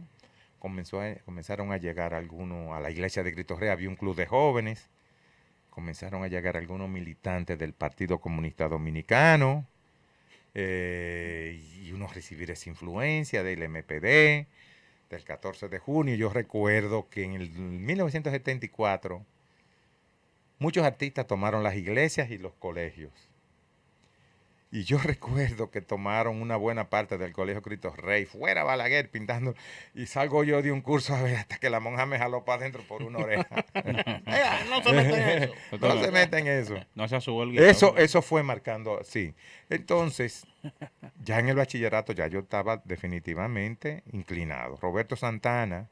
comenzaron a llegar algunos a la iglesia de Cristo Rey, había un club de jóvenes, comenzaron a llegar algunos militantes del Partido Comunista Dominicano, y uno recibir esa influencia del MPD, del 14 de junio. Yo recuerdo que en el 1974 muchos artistas tomaron las iglesias y los colegios. Y yo recuerdo que tomaron una buena parte del Colegio Cristo Rey, fuera Balaguer pintando, y salgo yo de un curso a ver hasta que la monja me jaló para adentro por una oreja. No se meten en eso. No se meten en eso. No hacía su huelga. Eso fue marcando, sí. Entonces, ya en el bachillerato ya yo estaba definitivamente inclinado. Roberto Santana,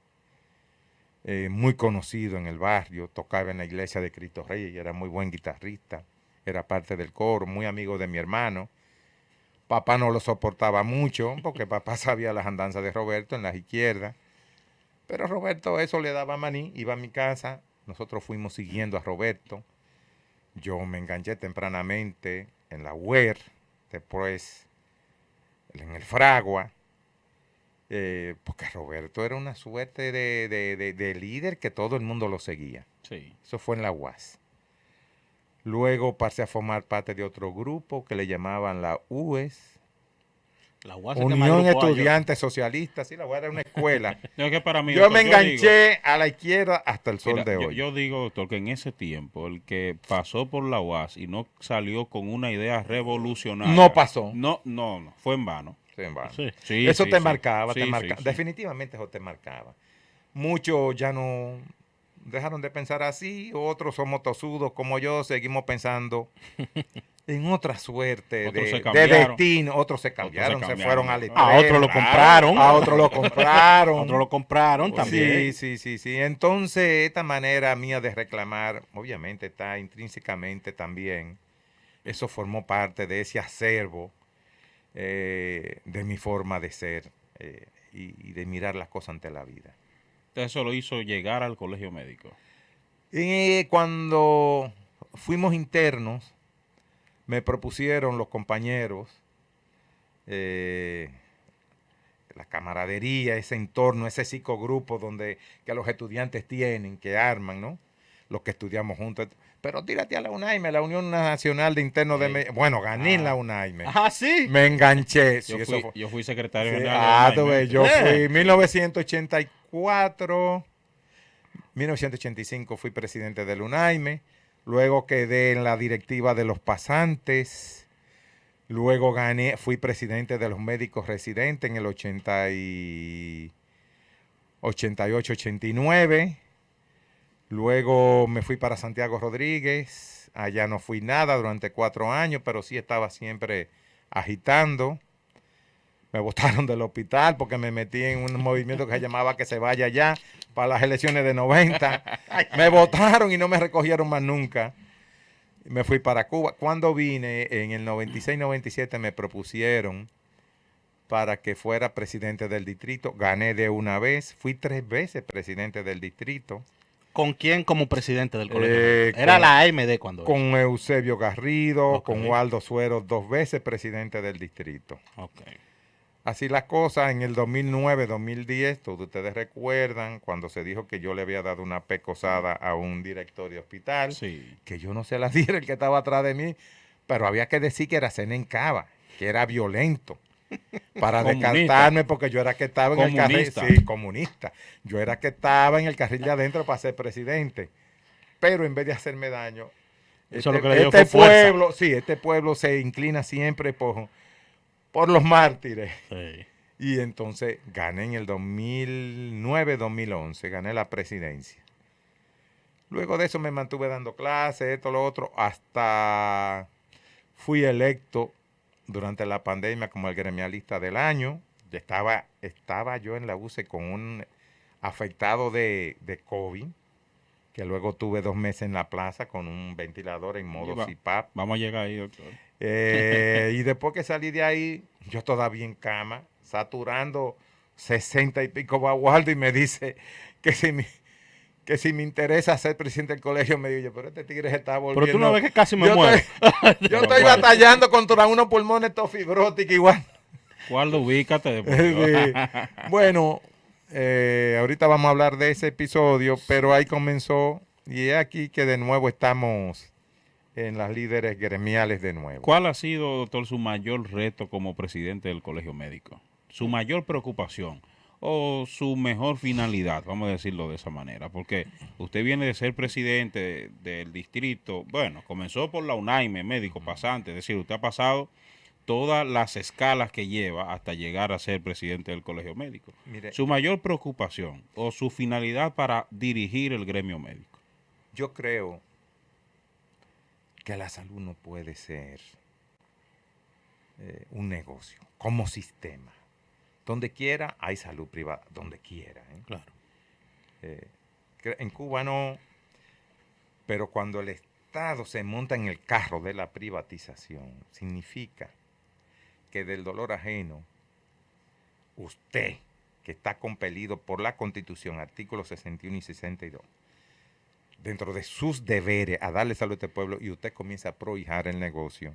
muy conocido en el barrio, tocaba en la iglesia de Cristo Rey y era muy buen guitarrista, era parte del coro, muy amigo de mi hermano. Papá no lo soportaba mucho porque papá sabía las andanzas de Roberto en las izquierdas, pero Roberto eso le daba maní, iba a mi casa, nosotros fuimos siguiendo a Roberto. Yo me enganché tempranamente en la UER, después en el Fragua, porque Roberto era una suerte de líder que todo el mundo lo seguía. Sí. Eso fue en la UAS. Luego pasé a formar parte de otro grupo que le llamaban la UES, La UAS es que me Unión agrupó a yo. Estudiantes Socialistas. Sí, la UAS era una escuela. No, es que para mí, Yo doctor, me digo, enganché a la izquierda hasta el sol mira, de hoy. yo digo, doctor, que en ese tiempo el que pasó por la UAS y no salió con una idea revolucionaria. No pasó. No, fue en vano. Sí, en vano. Sí. Sí, Eso sí, te sí. marcaba, Sí, te sí, marcaba. sí. Definitivamente eso te marcaba. Muchos ya no dejaron de pensar así, otros somos tosudos como yo, seguimos pensando en otra suerte Otros se de cambiaron. destino. Otros se Otros se cambiaron, se cambiaron, fueron al doctor. extremo. A otro lo compraron. A otro lo compraron. Otro lo compraron también. Sí. Entonces, esta manera mía de reclamar, obviamente está intrínsecamente también, eso formó parte de ese acervo de mi forma de ser y de mirar las cosas ante la vida. Eso lo hizo llegar al colegio médico. Cuando fuimos internos, me propusieron los compañeros la camaradería, ese entorno, ese psicogrupo donde que los estudiantes tienen, que arman, ¿no? Los que estudiamos juntos. Pero tírate a la UNAIME, la Unión Nacional de Internos de Medicina. Bueno, gané en la UNAIME. Ah, sí. Me enganché. Sí, Yo fui secretario sí, general de tú UNAIME. ves, yo fui en 1984, 1985 fui presidente del UNAIME, luego quedé en la directiva de los pasantes, luego fui presidente de los médicos residentes en el 88, 89. Luego me fui para Santiago Rodríguez. Allá no fui nada durante 4 años, pero sí estaba siempre agitando. Me botaron del hospital porque me metí en un movimiento que se llamaba Que se vaya ya para las elecciones de 90. Me botaron y no me recogieron más nunca. Me fui para Cuba. Cuando vine en el 96-97 me propusieron para que fuera presidente del distrito. Gané de una vez. Fui 3 veces presidente del distrito. ¿Con quién como presidente del colegio? Era con- la AMD cuando Con Eusebio Garrido, Ok. con Waldo Suero, 2 veces presidente del distrito. Ok. Así las cosas, en el 2009, 2010, todos ustedes recuerdan cuando se dijo que yo le había dado una pecosada a un director de hospital, Sí. que yo no se la diera el que estaba atrás de mí, pero había que decir que era Zenén Cava, que era violento, para Comunista. descartarme porque yo era que estaba en el carril, Comunista. sí, comunista, yo era que estaba en el carril de adentro para ser presidente, pero en vez de hacerme daño, Eso lo que le dio fue fuerza. pueblo, sí, este pueblo se inclina siempre por los mártires. Sí. Y entonces gané en el 2009-2011, gané la presidencia. Luego de eso me mantuve dando clases, esto, lo otro, hasta fui electo durante la pandemia como el gremialista del año. Estaba yo en la UCE con un afectado de COVID, que luego tuve 2 meses en la plaza con un ventilador en modo CPAP. Vamos a llegar ahí, doctor. Y después que salí de ahí, yo todavía en cama, saturando 60 y pico bagualdo, y me dice que si me interesa ser presidente del colegio, me digo, pero este tigre se está volviendo. Pero tú no ves que casi me Yo muero. yo estoy batallando contra unos pulmones fibróticos igual. Waldo, ubícate después. Sí. Bueno, ahorita vamos a hablar de ese episodio, pero ahí comenzó, y es aquí que de nuevo estamos en las líderes gremiales de nuevo. ¿Cuál ha sido, doctor, su mayor reto como presidente del colegio médico? Su mayor preocupación o su mejor finalidad, vamos a decirlo de esa manera, porque usted viene de ser presidente del distrito, bueno, comenzó por la UNAIME, médico pasante, es decir, usted ha pasado todas las escalas que lleva hasta llegar a ser presidente del colegio médico. Mire, Su mayor preocupación o su finalidad para dirigir el gremio médico. yo creo que la salud no puede ser un negocio, como sistema. Donde quiera hay salud privada, donde quiera. Claro. En Cuba no, pero cuando el Estado se monta en el carro de la privatización, significa que del dolor ajeno, usted, que está compelido por la Constitución, artículos 61 y 62, dentro de sus deberes a darle salud a este pueblo, y usted comienza a prohijar el negocio,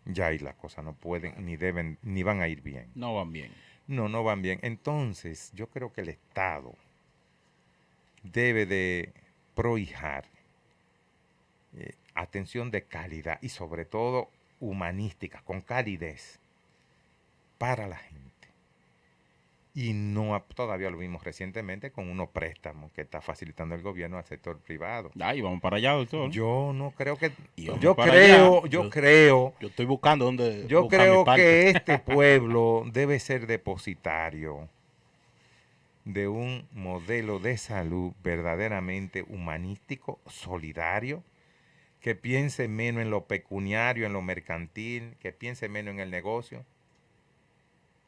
ya ahí las cosas no pueden, ni deben, ni van a ir bien. No van bien. No van bien. Entonces, yo creo que el Estado debe de prohijar atención de calidad y sobre todo humanística, con calidez para la gente. Y no todavía lo vimos recientemente con unos préstamos que está facilitando el gobierno al sector privado. Ahí vamos para allá, doctor. Yo no creo que Y vamos yo para creo, allá. yo creo, Yo estoy buscando dónde yo buscar mi creo parte. que este pueblo debe ser depositario de un modelo de salud verdaderamente humanístico, solidario, que piense menos en lo pecuniario, en lo mercantil, que piense menos en el negocio.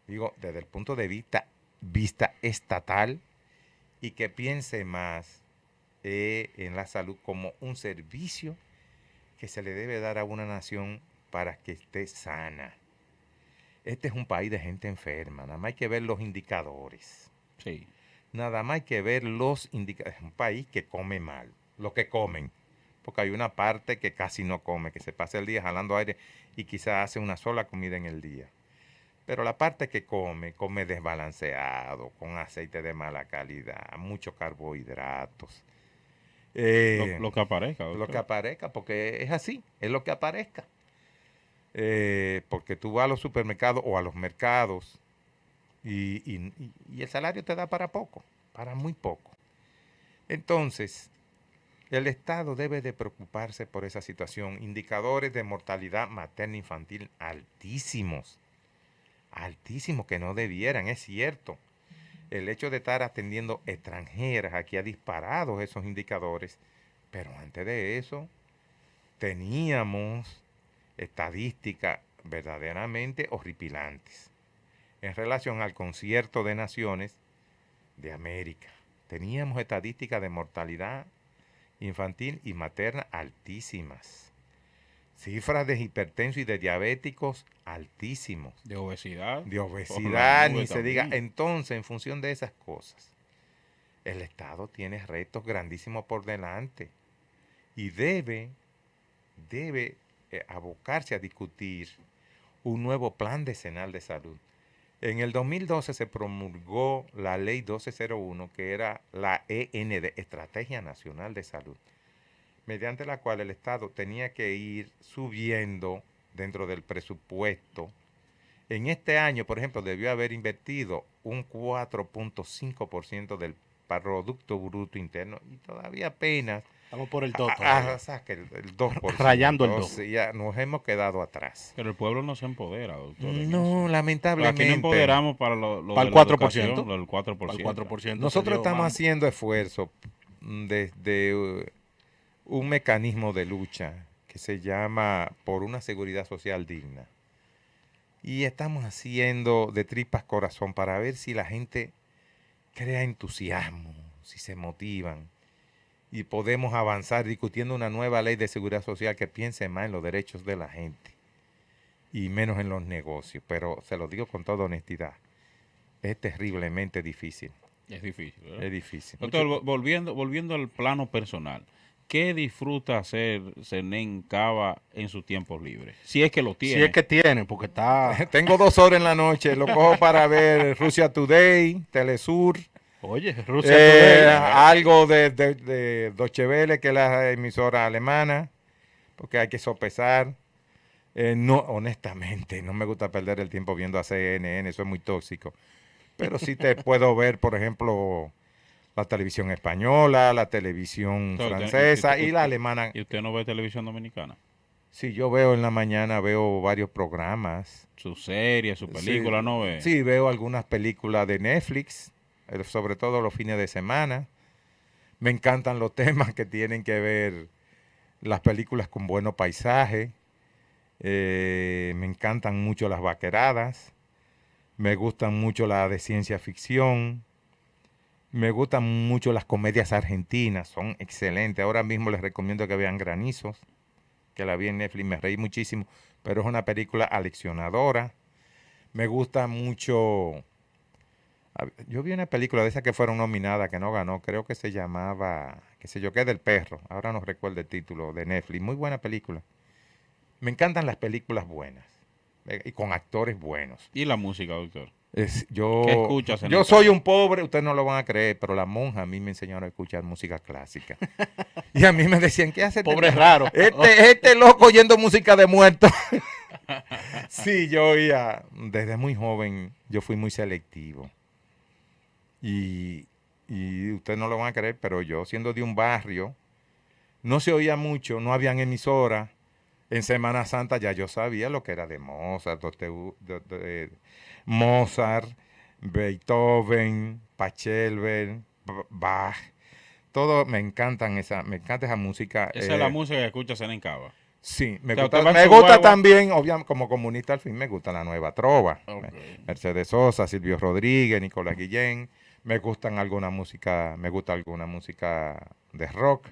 Digo, desde el punto de vista estatal, y que piense más en la salud como un servicio que se le debe dar a una nación para que esté sana. Este es un país de gente enferma, nada más hay que ver los indicadores. Sí. Nada más hay que ver los indicadores. Es un país que come mal, lo que comen, porque hay una parte que casi no come, que se pasa el día jalando aire y quizás hace una sola comida en el día. Pero la parte que come desbalanceado, con aceite de mala calidad, muchos carbohidratos. Lo que aparezca, Lo doctor. que aparezca, porque es así, es lo que aparezca. Porque tú vas a los supermercados o a los mercados y el salario te da para poco, para muy poco. Entonces, el Estado debe de preocuparse por esa situación. Indicadores de mortalidad materna infantil altísimos, altísimos que no debieran, es cierto. El hecho de estar atendiendo extranjeras aquí ha disparado esos indicadores, pero antes de eso teníamos estadísticas verdaderamente horripilantes en relación al concierto de naciones de América. Teníamos estadísticas de mortalidad infantil y materna altísimas. Cifras de hipertensos y de diabéticos altísimos. De obesidad. De Por la obesidad, nube ni se diga. también. Entonces, en función de esas cosas, el Estado tiene retos grandísimos por delante y debe abocarse a discutir un nuevo plan decenal de salud. En el 2012 se promulgó la ley 1201, que era la END, Estrategia Nacional de Salud, mediante la cual el Estado tenía que ir subiendo dentro del presupuesto. En este año, por ejemplo, debió haber invertido un 4.5% del Producto Bruto Interno y todavía apenas Estamos por el 2 todavía. saca el 2%. Rayando el 2. Ya nos hemos quedado atrás. Pero el pueblo no se empodera, doctor. en No, eso. Aquí lamentablemente. no empoderamos para lo Para de el la 4%. educación, lo del 4%. Para el 4%. Nosotros se dio estamos mambo. haciendo esfuerzo desde un mecanismo de lucha que se llama Por una Seguridad Social Digna. Y estamos haciendo de tripas corazón para ver si la gente crea entusiasmo, si se motivan y podemos avanzar discutiendo una nueva ley de seguridad social que piense más en los derechos de la gente y menos en los negocios. Pero se lo digo con toda honestidad, es terriblemente difícil. Es difícil, ¿verdad? Es difícil. Doctor, volviendo al plano personal, ¿qué disfruta hacer Zenén Cava en sus tiempos libres? Si es que lo tiene. Si es que tiene, porque está. Tengo 2 horas en la noche, lo cojo para ver Rusia Today, Telesur, Oye, Rusia Today. algo de Deutsche Welle, que es la emisora alemana, porque hay que sopesar. No, honestamente, no me gusta perder el tiempo viendo a CNN, eso es muy tóxico. Pero sí te puedo ver, por ejemplo, la televisión española, la televisión Doctor, francesa y la alemana. ¿Y usted no ve televisión dominicana? Sí, yo veo en la mañana, veo varios programas. Su serie, su película, Sí, ¿no ve? sí, veo algunas películas de Netflix, sobre todo los fines de semana. Me encantan los temas que tienen que ver las películas con buenos paisajes. Me encantan mucho las vaqueradas. Me gustan mucho las de ciencia ficción. Me gustan mucho las comedias argentinas, son excelentes. Ahora mismo les recomiendo que vean Granizos, que la vi en Netflix, me reí muchísimo, pero es una película aleccionadora. Me gusta mucho. Yo vi una película de esas que fueron nominadas, que no ganó, creo que se llamaba, qué sé yo, qué del perro. Ahora no recuerdo el título, de Netflix. Muy buena película. me encantan las películas buenas y con actores buenos. ¿Y la música, doctor? Yo, ¿Qué escuchas en yo el soy carro? un pobre, ustedes no lo van a creer, pero la monja a mí me enseñaron a escuchar música clásica. Y a mí me decían, ¿qué hace Pobre raro. este loco oyendo música de muertos? Sí, yo oía, desde muy joven, yo fui muy selectivo. Y ustedes no lo van a creer, pero yo siendo de un barrio, no se oía mucho, no habían emisoras. En Semana Santa ya yo sabía lo que era de Mozart, Mozart, Beethoven, Pachelbel, Bach. Todo me encanta esa música. Esa es la música que escuchas en Cava. Sí, me O sea, usted gusta, va en me su gusta guagua. también, obviamente, como comunista al fin, me gusta la nueva trova. Ok. Mercedes Sosa, Silvio Rodríguez, Nicolás Guillén. Me gusta alguna música de rock,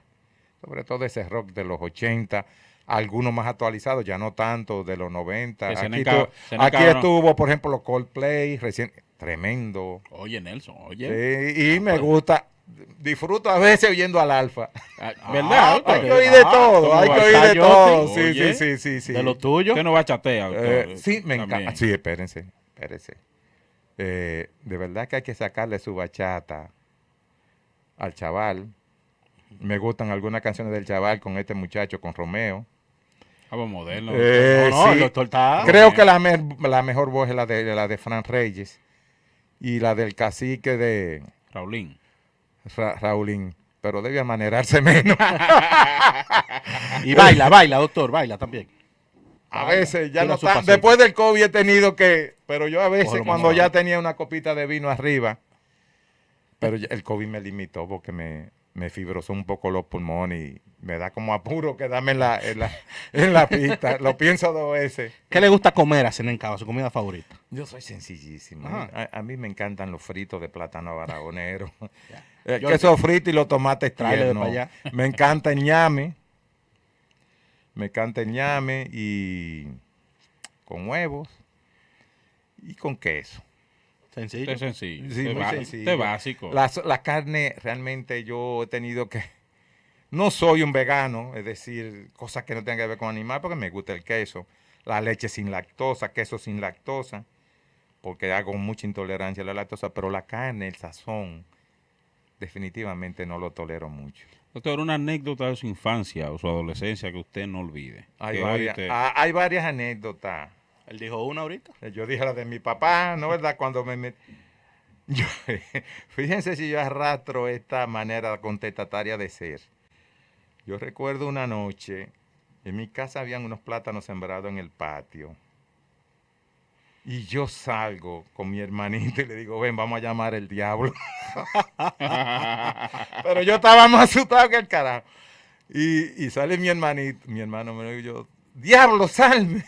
sobre todo ese rock de los 80, algunos más actualizados, ya no tanto, de los 90. Que Aquí estuvo, por ejemplo, Coldplay, recién, tremendo. Oye, Nelson, Sí, oye. y me gusta, disfruto a veces oyendo al Alfa. ¿Verdad, Hay que doctor? oír de todo, ¿cómo hay va que a oír de estar todo. Yoti? Sí, Oye. sí, sí, sí. De lo tuyo. Usted no va a chatear, doctor. Sí, me También. encanta. Sí, espérense. De verdad que hay que sacarle su bachata al chaval. Me gustan algunas canciones del chaval con este muchacho, con Romeo. Vamos moderno, doctor. No, el Sí, doctor está. creo que la mejor voz es la de Fran Reyes y la del cacique de Raulín. Raulín, pero debe amanerarse menos. Y baila, doctor, baila también. A veces, ya Tira no su tan, pasito. después del COVID he tenido que, pero yo a veces Cógelo cuando más ya suave. tenía una copita de vino arriba, pero el COVID me limitó porque me fibrosó un poco los pulmones y me da como apuro quedarme en la pista. Lo pienso dos veces. ¿Qué le gusta comer a Senencaba, su comida favorita? Yo soy sencillísimo. Ajá. A mí me encantan los fritos de plátano baragonero. Yo- Queso frito y los tomates Tráele de tiernos. pa' allá. Me encanta el ñame. Me encanta el ñame y con huevos y con queso. Sencillo. Usted es sencillo. Sí, muy sencillo. Usted es básico. La carne realmente yo he tenido que... No soy un vegano, es decir, cosas que no tengan que ver con animal, porque me gusta el queso. La leche sin lactosa, queso sin lactosa, porque hago mucha intolerancia a la lactosa, pero la carne, el sazón, definitivamente no lo tolero mucho. Doctor, una anécdota de su infancia o su adolescencia que usted no olvide. Hay Que hoy varias, usted- hay varias anécdotas. Él dijo una ahorita. Yo dije la de mi papá, ¿no verdad? Cuando me metí... Fíjense si yo arrastro esta manera contestataria de ser. Yo recuerdo una noche, en mi casa habían unos plátanos sembrados en el patio. Y yo salgo con mi hermanito y le digo, ven, vamos a llamar el diablo. Pero yo estaba más asustado que el carajo. Y sale mi hermano me dijo yo, diablo, salme.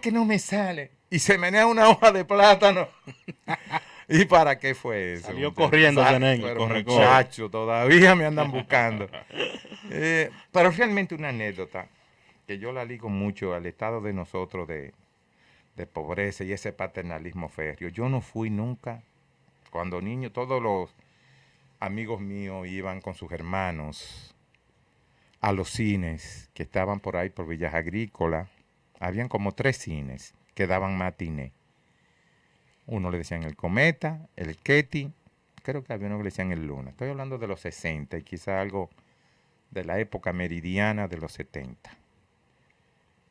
Que no me sale. Y se menea una hoja de plátano. ¿Y para qué fue eso? Salió corriendo ese nene. Pero Corre, muchacho, todavía me andan buscando. Pero realmente una anécdota que yo la ligo mucho al estado de nosotros de pobreza y ese paternalismo férreo. Yo no fui nunca, cuando niño, todos los amigos míos iban con sus hermanos a los cines que estaban por ahí por Villas Agrícolas. Habían como 3 cines que daban matiné. Uno le decían el Cometa, el Ketty, creo que había uno que le decían el Luna. Estoy hablando de los 60 y quizá algo de la época meridiana de los 70.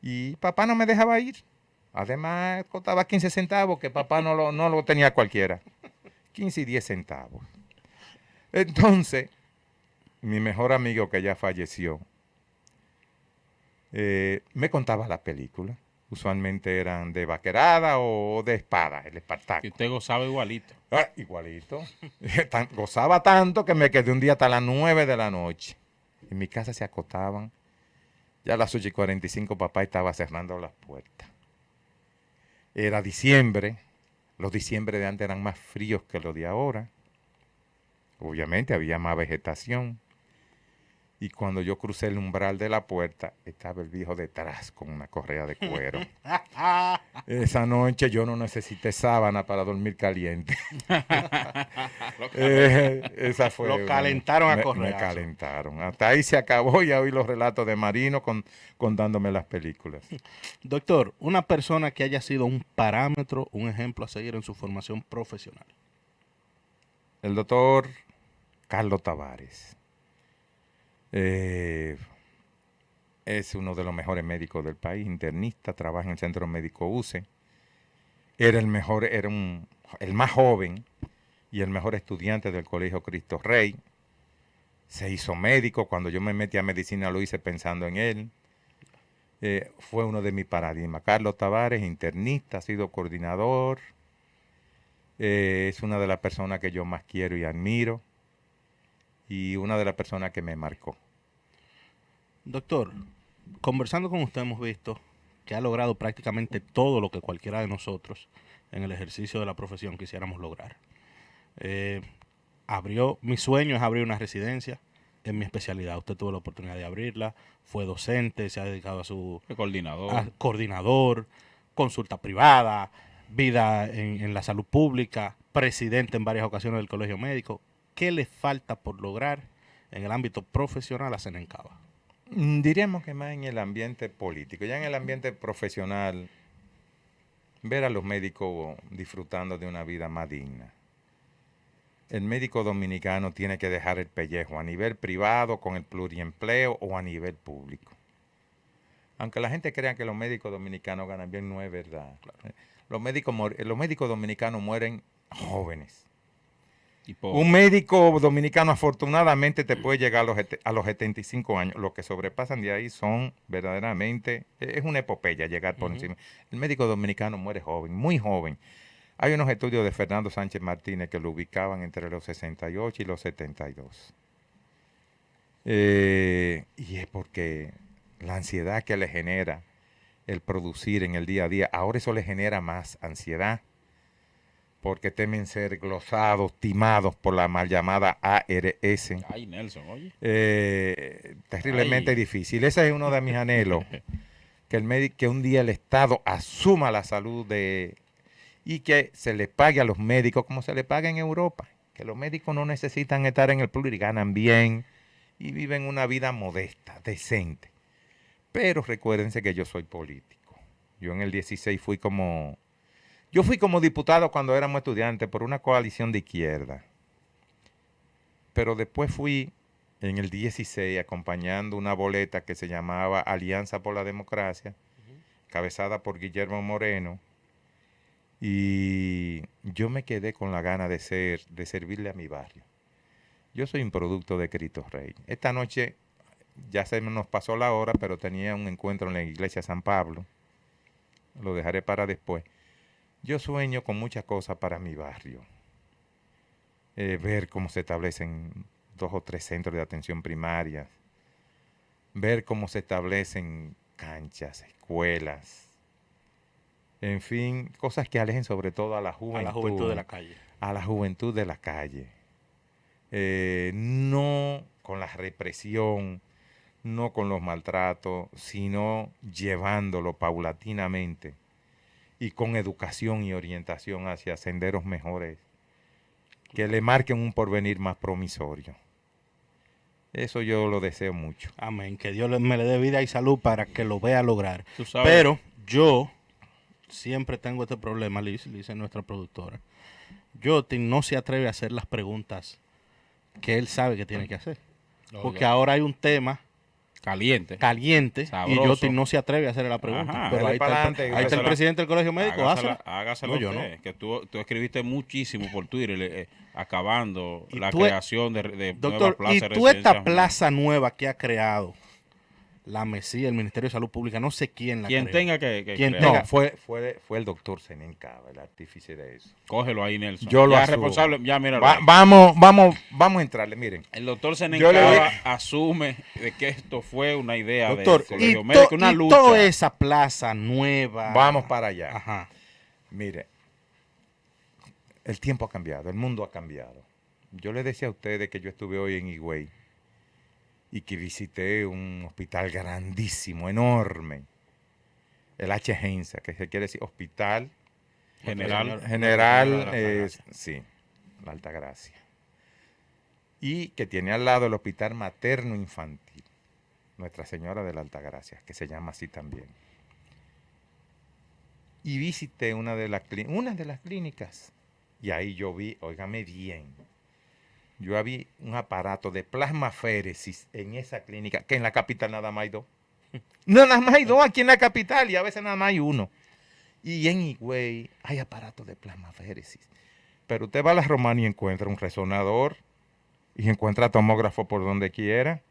Y papá no me dejaba ir. Además, costaba 15 centavos, que papá no lo tenía cualquiera. 15 y 10 centavos. Entonces, mi mejor amigo que ya falleció, me contaba las películas. Usualmente eran de vaquerada o de espada, el Espartaco. que usted gozaba igualito. Igualito. Gozaba tanto que me quedé un día hasta las 9 de la noche. En mi casa se acostaban. Ya a las 8:45 papá estaba cerrando las puertas. Era diciembre. Los diciembre de antes eran más fríos que los de ahora. Obviamente había más vegetación. Y cuando yo crucé el umbral de la puerta, estaba el viejo detrás con una correa de cuero. Esa noche yo no necesité sábana para dormir caliente. Esa fue Lo calentaron a me correazo. calentaron. Hasta ahí se acabó. Ya oí los relatos de Marino contándome las películas. Doctor, una persona que haya sido un parámetro, un ejemplo a seguir en su formación profesional. El doctor Carlos Tavares. Es uno de los mejores médicos del país, internista, trabaja en el Centro Médico UCE. Era el mejor, el más joven y el mejor estudiante del Colegio Cristo Rey. Se hizo médico. Cuando yo me metí a medicina lo hice pensando en él. Fue uno de mis paradigmas. Carlos Tavares, internista, ha sido coordinador. Es una de las personas que yo más quiero y admiro. Y una de las personas que me marcó. Doctor, conversando con usted hemos visto que ha logrado prácticamente todo lo que cualquiera de nosotros en el ejercicio de la profesión quisiéramos lograr. Mi sueño es abrir una residencia en mi especialidad. Usted tuvo la oportunidad de abrirla, fue docente, se ha dedicado a su Coordinador. coordinador, consulta privada, vida en la salud pública, presidente en varias ocasiones del colegio médico. ¿Qué le falta por lograr en el ámbito profesional a Senencaba? Diríamos que más en el ambiente político. Ya en el ambiente profesional, ver a los médicos disfrutando de una vida más digna. El médico dominicano tiene que dejar el pellejo a nivel privado, con el pluriempleo o a nivel público. Aunque la gente crea que los médicos dominicanos ganan bien, no es verdad. Claro. Los médicos dominicanos mueren jóvenes. Un médico dominicano afortunadamente te puede llegar a los 75 años. Los que sobrepasan de ahí son verdaderamente, es una epopeya llegar por encima. El médico dominicano muere joven, muy joven. Hay unos estudios de Fernando Sánchez Martínez que lo ubicaban entre los 68 y los 72. Y es porque la ansiedad que le genera el producir en el día a día, ahora eso le genera más ansiedad, porque temen ser glosados, timados por la mal llamada ARS. Ay, Nelson, oye. Terriblemente difícil. Ese es uno de mis anhelos, que un día el Estado asuma la salud y que se le pague a los médicos como se le paga en Europa. Que los médicos no necesitan estar en el pluri, ganan bien y viven una vida modesta, decente. Pero recuérdense que yo soy político. Yo en el 16 fui como diputado cuando éramos estudiantes por una coalición de izquierda. Pero después fui en el 16 acompañando una boleta que se llamaba Alianza por la Democracia, cabezada por Guillermo Moreno. Y yo me quedé con la gana de servirle a mi barrio. Yo soy un producto de Cristo Rey. Esta noche ya se nos pasó la hora, pero tenía un encuentro en la iglesia San Pablo. Lo dejaré para después. Yo sueño con muchas cosas para mi barrio. Ver cómo se establecen 2 o 3 centros de atención primaria. Ver cómo se establecen canchas, escuelas. En fin, cosas que alejen sobre todo a la juventud. A la juventud de la calle. A la juventud de la calle. No con la represión, no con los maltratos, sino llevándolo paulatinamente y con educación y orientación hacia senderos mejores que le marquen un porvenir más promisorio. Eso yo lo deseo mucho. Amén. Que Dios me le dé vida y salud para que lo vea lograr. Tú sabes. Pero yo siempre tengo este problema, Liz es nuestra productora. Jotin no se atreve a hacer las preguntas que él sabe que tiene que hacer. Porque ahora hay un tema Caliente. y Jotin no se atreve a hacerle la pregunta. Ajá. Pero ahí está el presidente del colegio médico. Hágaselo No, yo usted, no. que tú escribiste muchísimo por Twitter acabando Y la tú creación de Doctor, nuevas plazas y de tú esta residencia. plaza nueva que ha creado la Mesía, el Ministerio de Salud Pública, no sé quién la Quien creó. tenga que Quien crear. tenga. No, fue el doctor Senencaba, el artífice de eso. Cógelo ahí, Nelson. Yo lo ya asumo. responsable, ya míralo. Vamos a entrarle, miren. El doctor Yo le Senencaba digo- asume de que esto fue una idea Doctor, del colegio y médico, una lucha. toda esa plaza nueva. Vamos para allá. Ajá. Mire, el tiempo ha cambiado, el mundo ha cambiado. Yo les decía a ustedes que yo estuve hoy en Higüey y que visité un hospital grandísimo, enorme, el H. Heinz, que se quiere decir Hospital General. General, sí, la Altagracia. Y que tiene al lado el Hospital Materno Infantil, Nuestra Señora de la Altagracia, que se llama así también. Y visité una de las clínicas. Y ahí yo vi, óigame bien, yo vi un aparato de plasmaféresis en esa clínica, que en la capital nada más hay dos. No, nada más hay dos aquí en la capital y a veces nada más hay uno. Y en Higüey hay aparatos de plasmaféresis. Pero usted va a la Romana y encuentra un resonador y encuentra tomógrafo por donde quiera.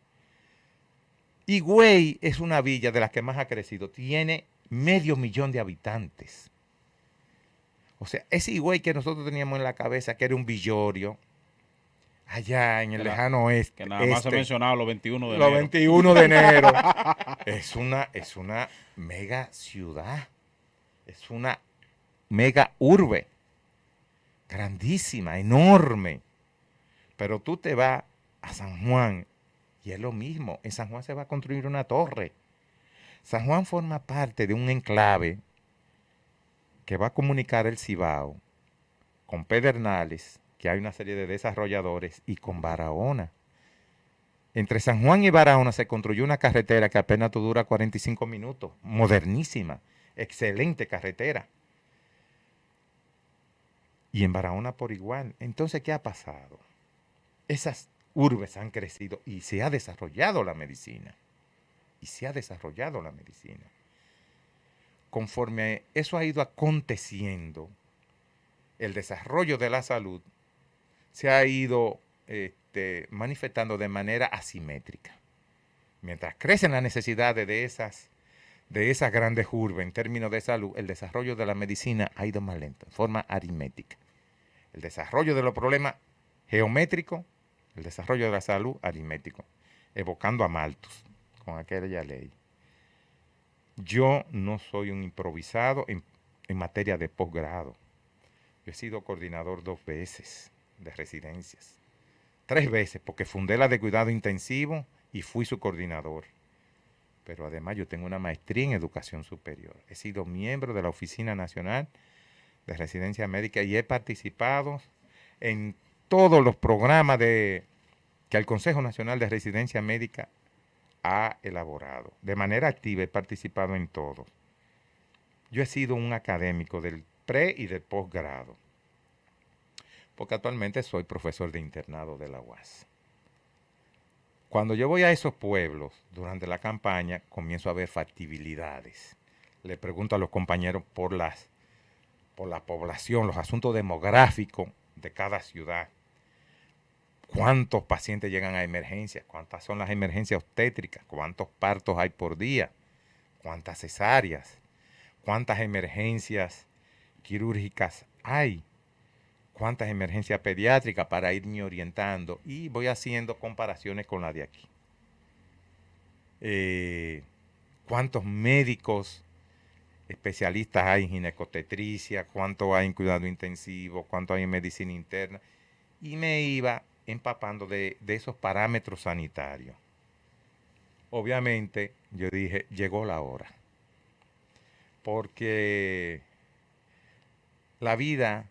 Higüey es una villa de las que más ha crecido. Tiene 500,000 de habitantes. O sea, ese Higüey que nosotros teníamos en la cabeza, que era un villorio, allá en el lejano oeste. Que nada más se ha mencionado los 21 de los enero. 21 de enero. es una mega ciudad. Es una mega urbe. Grandísima, enorme. Pero tú te vas a San Juan y es lo mismo. En San Juan se va a construir una torre. San Juan forma parte de un enclave que va a comunicar el Cibao con Pedernales, que hay una serie de desarrolladores, y con Barahona. Entre San Juan y Barahona se construyó una carretera que apenas dura 45 minutos, modernísima, excelente carretera. Y en Barahona por igual. Entonces, ¿qué ha pasado? Esas urbes han crecido y se ha desarrollado la medicina. Conforme eso ha ido aconteciendo, el desarrollo de la salud se ha ido manifestando de manera asimétrica. Mientras crecen las necesidades de esas grandes urbes en términos de salud, el desarrollo de la medicina ha ido más lento, en forma aritmética. El desarrollo de los problemas geométricos, el desarrollo de la salud aritmético, evocando a Malthus con aquella ley. Yo no soy un improvisado en materia de posgrado. Yo he sido coordinador 2 veces de residencias. 3 veces, porque fundé la de cuidado intensivo y fui su coordinador. Pero además yo tengo una maestría en educación superior. He sido miembro de la Oficina Nacional de Residencia Médica y he participado en todos los programas que el Consejo Nacional de Residencia Médica ha elaborado. De manera activa he participado en todos. Yo he sido un académico del pre y del posgrado, porque actualmente soy profesor de internado de la UAS. Cuando yo voy a esos pueblos durante la campaña, comienzo a ver factibilidades. Le pregunto a los compañeros por la población, los asuntos demográficos de cada ciudad. ¿Cuántos pacientes llegan a emergencias? ¿Cuántas son las emergencias obstétricas? ¿Cuántos partos hay por día? ¿Cuántas cesáreas? ¿Cuántas emergencias quirúrgicas hay? ¿Cuántas emergencias pediátricas para irme orientando? Y voy haciendo comparaciones con la de aquí. ¿Cuántos médicos especialistas hay en ginecotetricia? ¿Cuánto hay en cuidado intensivo? ¿Cuánto hay en medicina interna? Y me iba empapando de esos parámetros sanitarios. Obviamente, yo dije, llegó la hora. Porque la vida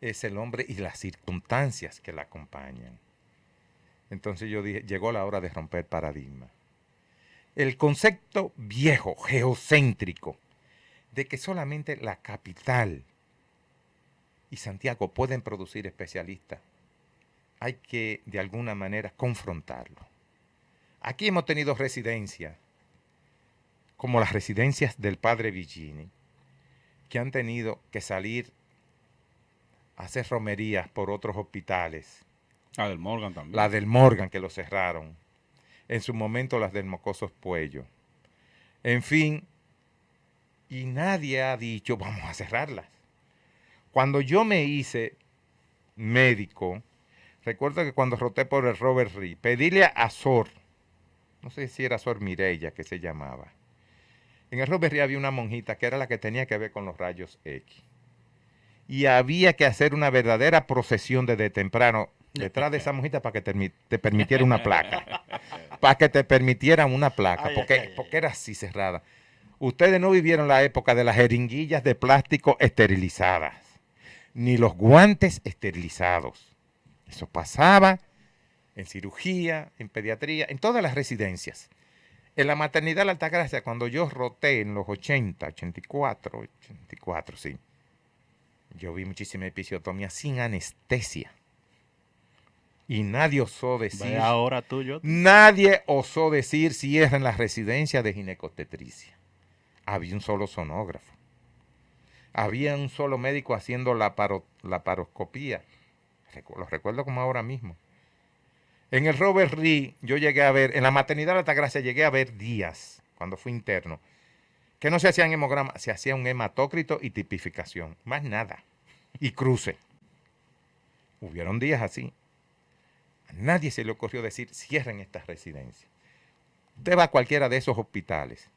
es el hombre y las circunstancias que la acompañan. Entonces yo dije, llegó la hora de romper paradigma. El concepto viejo, geocéntrico, de que solamente la capital y Santiago pueden producir especialistas, hay que de alguna manera confrontarlo. Aquí hemos tenido residencias, como las residencias del padre Villini, que han tenido que salir a hacer romerías por otros hospitales. La del Morgan también. La del Morgan, que lo cerraron. En su momento las del Mocosos Puello. En fin, y nadie ha dicho, vamos a cerrarlas. Cuando yo me hice médico, recuerdo que cuando roté por el Robert Reed, pedíle a Sor, no sé si era Sor Mireya que se llamaba. En el Robert Reed había una monjita que era la que tenía que ver con los rayos X. Y había que hacer una verdadera procesión desde temprano. detrás de esa mojita para que te permitiera una placa. Para que te permitieran una placa, porque era así cerrada. Ustedes no vivieron la época de las jeringuillas de plástico esterilizadas, ni los guantes esterilizados. Eso pasaba en cirugía, en pediatría, en todas las residencias. En la maternidad La Altagracia, cuando yo roté en los 84, sí, yo vi muchísima episiotomía sin anestesia. Y nadie osó decir... ahora tú, yo. Nadie osó decir cierren la residencia de ginecobstetricia. Había un solo sonógrafo. Había un solo médico haciendo la laparoscopía. Lo recuerdo como ahora mismo. En el Robert Reed, yo llegué a ver, en la maternidad de Altagracia llegué a ver días, cuando fui interno, que no se hacían hemogramas, se hacía un hematócrito y tipificación, más nada, y cruce. Hubieron días así. A nadie se le ocurrió decir, cierren estas residencias. Usted va a cualquiera de esos hospitales,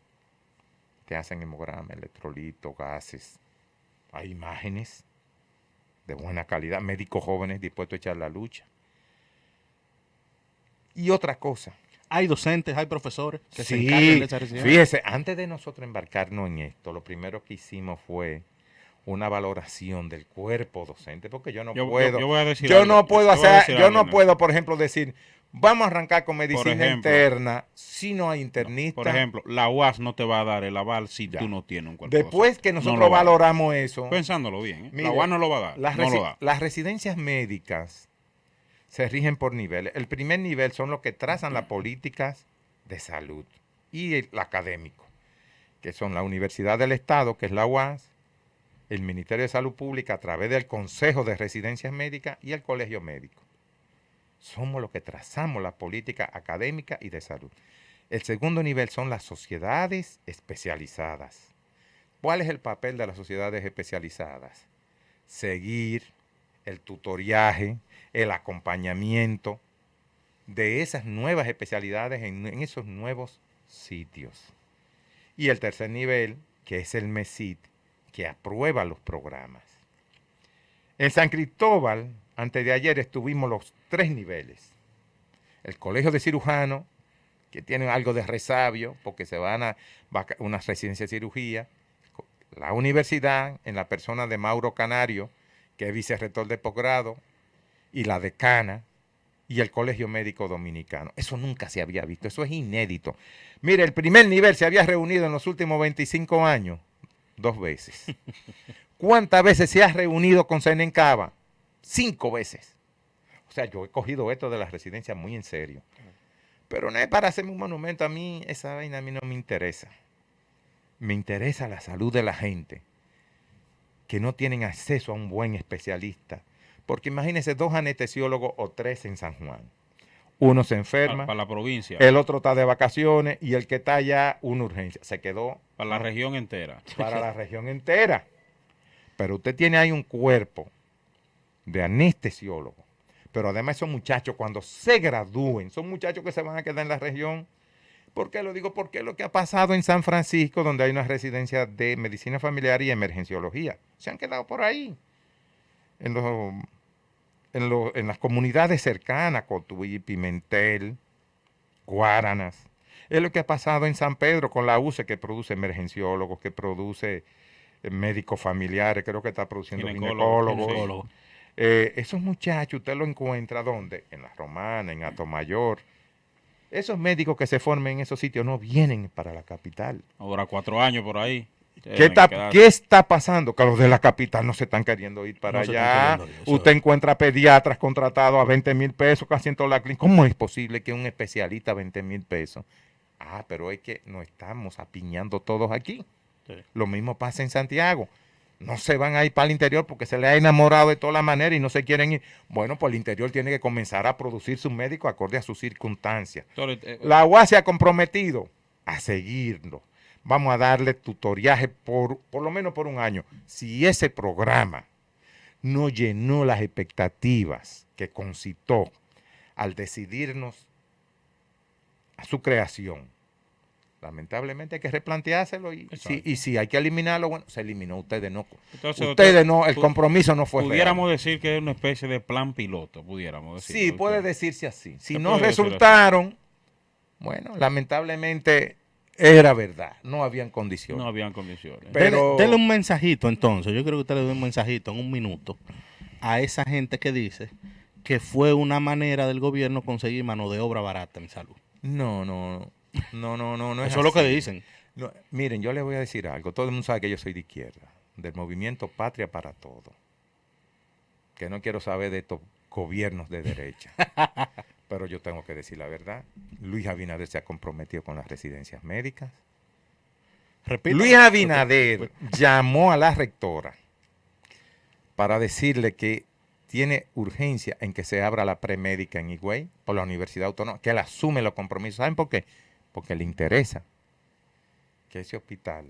te hacen hemograma, electrolito, gases, hay imágenes de buena calidad, médicos jóvenes dispuestos a echar la lucha. Y otra cosa. Hay docentes, hay profesores que se Sí, encargan de esa residencia. fíjese, antes de nosotros embarcarnos en esto, lo primero que hicimos fue una valoración del cuerpo docente, porque yo no puedo, yo voy a decir yo algo, no puedo yo voy a hacer, decir yo algo, no Nelson. puedo, por ejemplo, decir, vamos a arrancar con medicina ejemplo, interna si no hay internista. Por ejemplo, la UAS no te va a dar el aval si Ya. tú no tienes un cuerpo Después docente. que No nosotros lo va a dar. valoramos eso, Pensándolo bien, ¿eh? mire, La UAS no lo va a dar. las, No lo da. las residencias médicas se rigen por niveles. El primer nivel son los que trazan las políticas de salud y el académico, que son la Universidad del Estado, que es la UAS, el Ministerio de Salud Pública a través del Consejo de Residencias Médicas y el Colegio Médico. Somos los que trazamos la política académica y de salud. El segundo nivel son las sociedades especializadas. ¿Cuál es el papel de las sociedades especializadas? Seguir el tutoriaje, el acompañamiento de esas nuevas especialidades en esos nuevos sitios. Y el tercer nivel, que es el MESIT, que aprueba los programas. En San Cristóbal, antes de ayer, estuvimos los 3 niveles. El Colegio de Cirujanos, que tiene algo de resabio, porque se van a una residencia de cirugía. La universidad, en la persona de Mauro Canario, que es vicerrector de posgrado, y la decana, y el Colegio Médico Dominicano. Eso nunca se había visto, eso es inédito. Mire, el primer nivel se había reunido en los últimos 25 años 2 veces. ¿Cuántas veces se ha reunido con Senencaba? 5 veces. O sea, yo he cogido esto de las residencias muy en serio. Pero no es para hacerme un monumento. A mí, esa vaina a mí no me interesa. Me interesa la salud de la gente que no tienen acceso a un buen especialista. Porque imagínense 2 anestesiólogos o 3 en San Juan. Uno se enferma, Para la provincia. el otro está de vacaciones y el que está allá, una urgencia. Se quedó Para la región entera. para la región entera. Pero usted tiene ahí un cuerpo de anestesiólogos. Pero además esos muchachos cuando se gradúen, son muchachos que se van a quedar en la región. ¿Por qué lo digo? Porque es lo que ha pasado en San Francisco, donde hay una residencia de medicina familiar y emergenciología. Se han quedado por ahí. En las comunidades cercanas, Cotuí, Pimentel, Guaranas. Es lo que ha pasado en San Pedro con la UCE, que produce emergenciólogos, que produce médicos familiares, creo que está produciendo ginecólogos. Esos muchachos usted los encuentra ¿dónde? En La Romana, en Atomayor. Esos médicos que se forman en esos sitios no vienen para la capital. Ahora 4 años por ahí. ¿Qué está pasando? Que los de la capital no se están queriendo ir para allá. Usted encuentra pediatras contratados a 20,000 pesos casi en toda la clínica. ¿Cómo es posible que un especialista a 20,000 pesos? Ah, pero es que nos estamos apiñando todos aquí. Sí. Lo mismo pasa en Santiago. No se van a ir para el interior porque se les ha enamorado de todas las maneras y no se quieren ir. Bueno, pues el interior tiene que comenzar a producir sus médicos acorde a sus circunstancias. La UAS se ha comprometido a seguirlo. Vamos a darle tutoriaje por lo menos por un año. Si ese programa no llenó las expectativas que concitó al decidirnos a su creación, lamentablemente hay que replanteárselo y Exacto. si hay que eliminarlo, bueno, se eliminó. Entonces, Ustedes doctor, no, el compromiso no fue pudiéramos real. decir que es una especie de plan piloto, pudiéramos decir. Sí, puede decirse así. Si Se no puede decir resultaron, bueno, lamentablemente era verdad, no habían condiciones. No habían condiciones. Pero- Dele un mensajito entonces, yo creo que usted le dé un mensajito en un minuto a esa gente que dice que fue una manera del gobierno conseguir mano de obra barata en salud. No es Eso es lo que así. dicen. No, miren, yo les voy a decir algo. Todo el mundo sabe que yo soy de izquierda, del movimiento Patria para Todo. Que no quiero saber de estos gobiernos de derecha. Pero yo tengo que decir la verdad. Luis Abinader se ha comprometido con las residencias médicas. Repito. Luis Abinader llamó a la rectora para decirle que tiene urgencia en que se abra la premédica en Higüey por la Universidad Autónoma, que él asume los compromisos. ¿Saben por qué? Porque le interesa que ese hospital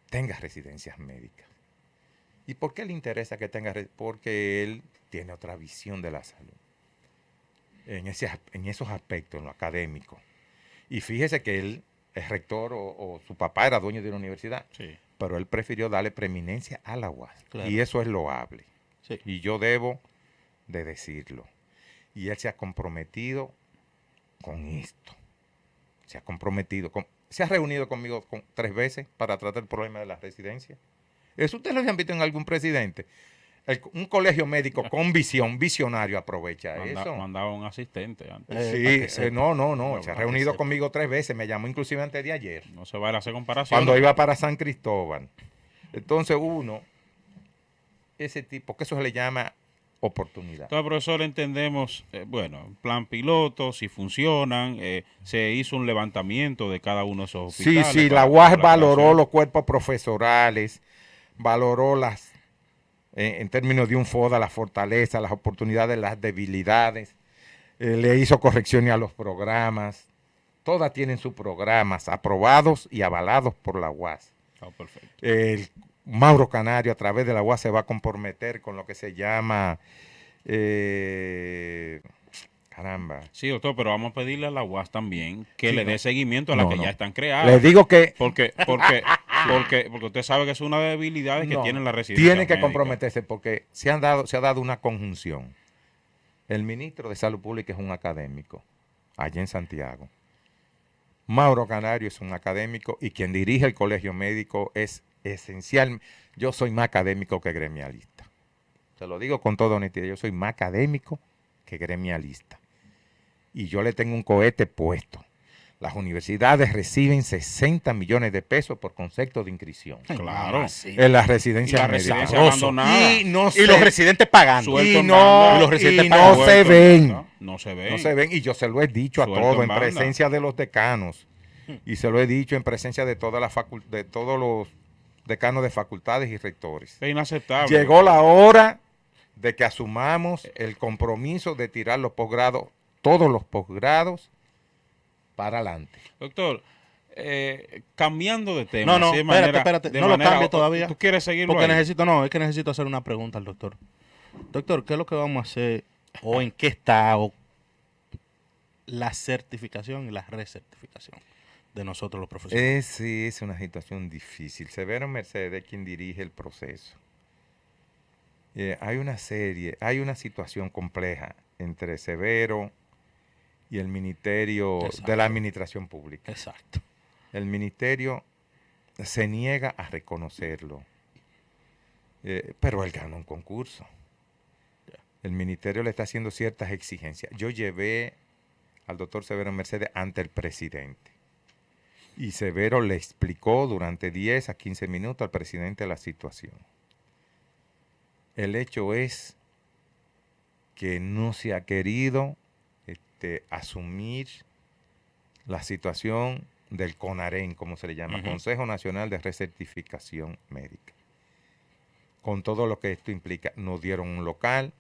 tenga residencias médicas. ¿Y por qué le interesa que tenga? Porque él tiene otra visión de la salud. En esos aspectos, en lo académico. Y fíjese que él es rector o su papá era dueño de una universidad, Sí. pero él prefirió darle preeminencia a la UAS. Claro. Y eso es loable. Sí. Y yo debo de decirlo. Y él se ha comprometido con esto. Se ha comprometido. Se ha reunido conmigo 3 veces para tratar el problema de la residencia. ¿Eso ustedes lo han visto en algún presidente? Un colegio médico con visión, visionario, aprovecha eso. Mandaba un asistente antes. para que Sí, sepa. no. Bueno, Se ha para que reunido sepa. conmigo 3 veces. Me llamó inclusive antes de ayer. No se vale a hacer comparación. Cuando iba para San Cristóbal. Entonces ese tipo, que eso se le llama oportunidad. Entonces, profesor, entendemos, bueno, plan piloto, si funcionan, se hizo un levantamiento de cada uno de esos hospitales. Sí, para la UAS la valoró creación. los cuerpos profesorales, valoró en términos de un FODA, las fortalezas, las oportunidades, las debilidades, le hizo correcciones a los programas. Todas tienen sus programas aprobados y avalados por la UAS. Ah, perfecto. El Mauro Canario a través de la UAS se va a comprometer con lo que se llama, caramba. Sí, doctor, pero vamos a pedirle a la UAS también que Sí, le no. dé seguimiento a las No, que no. ya están creadas. Les digo que Porque usted sabe que es una de las debilidades que no, tienen las residencias tiene que médicas. comprometerse porque se ha dado una conjunción. El ministro de Salud Pública es un académico, allá en Santiago. Mauro Canario es un académico y quien dirige el colegio médico es esencial. Yo soy más académico que gremialista. Se lo digo con toda honestidad, yo soy más académico que gremialista. Y yo le tengo un cohete puesto. Las universidades reciben 60 millones de pesos por concepto de inscripción Claro. en las residencias Y la médicas. residencia abandonada. Y no Y los residentes pagando. Suelto y en no, banda. Y los residentes y pagando. no se Suelto en ven. banda. No se ven. No se ven, y yo se lo he dicho a Suelto todos en en banda. presencia de los decanos. Y se lo he dicho en presencia de de todos los decanos de facultades y rectores. Es inaceptable. Llegó la hora de que asumamos el compromiso de tirar los posgrados, todos los posgrados, para adelante. Doctor, cambiando de tema. No, así de manera- espérate. de No lo manera- cambie todavía. ¿Tú quieres seguirlo Porque ahí? es que necesito hacer una pregunta al doctor. Doctor, ¿qué es lo que vamos a hacer? ¿O en qué está? O la certificación y la recertificación de nosotros los profesionales. Sí, es una situación difícil. Severo Mercedes es quien dirige el proceso. Hay una situación compleja entre Severo y el Ministerio Exacto. de la Administración Pública. Exacto. El Ministerio se niega a reconocerlo, pero él ganó un concurso. El Ministerio le está haciendo ciertas exigencias. Yo llevé al doctor Severo Mercedes ante el presidente. Y Severo le explicó durante 10 a 15 minutos al presidente la situación. El hecho es que no se ha querido asumir la situación del CONAREN, como se le llama, Ujú. Consejo Nacional de Recertificación Médica. Con todo lo que esto implica, nos dieron un local,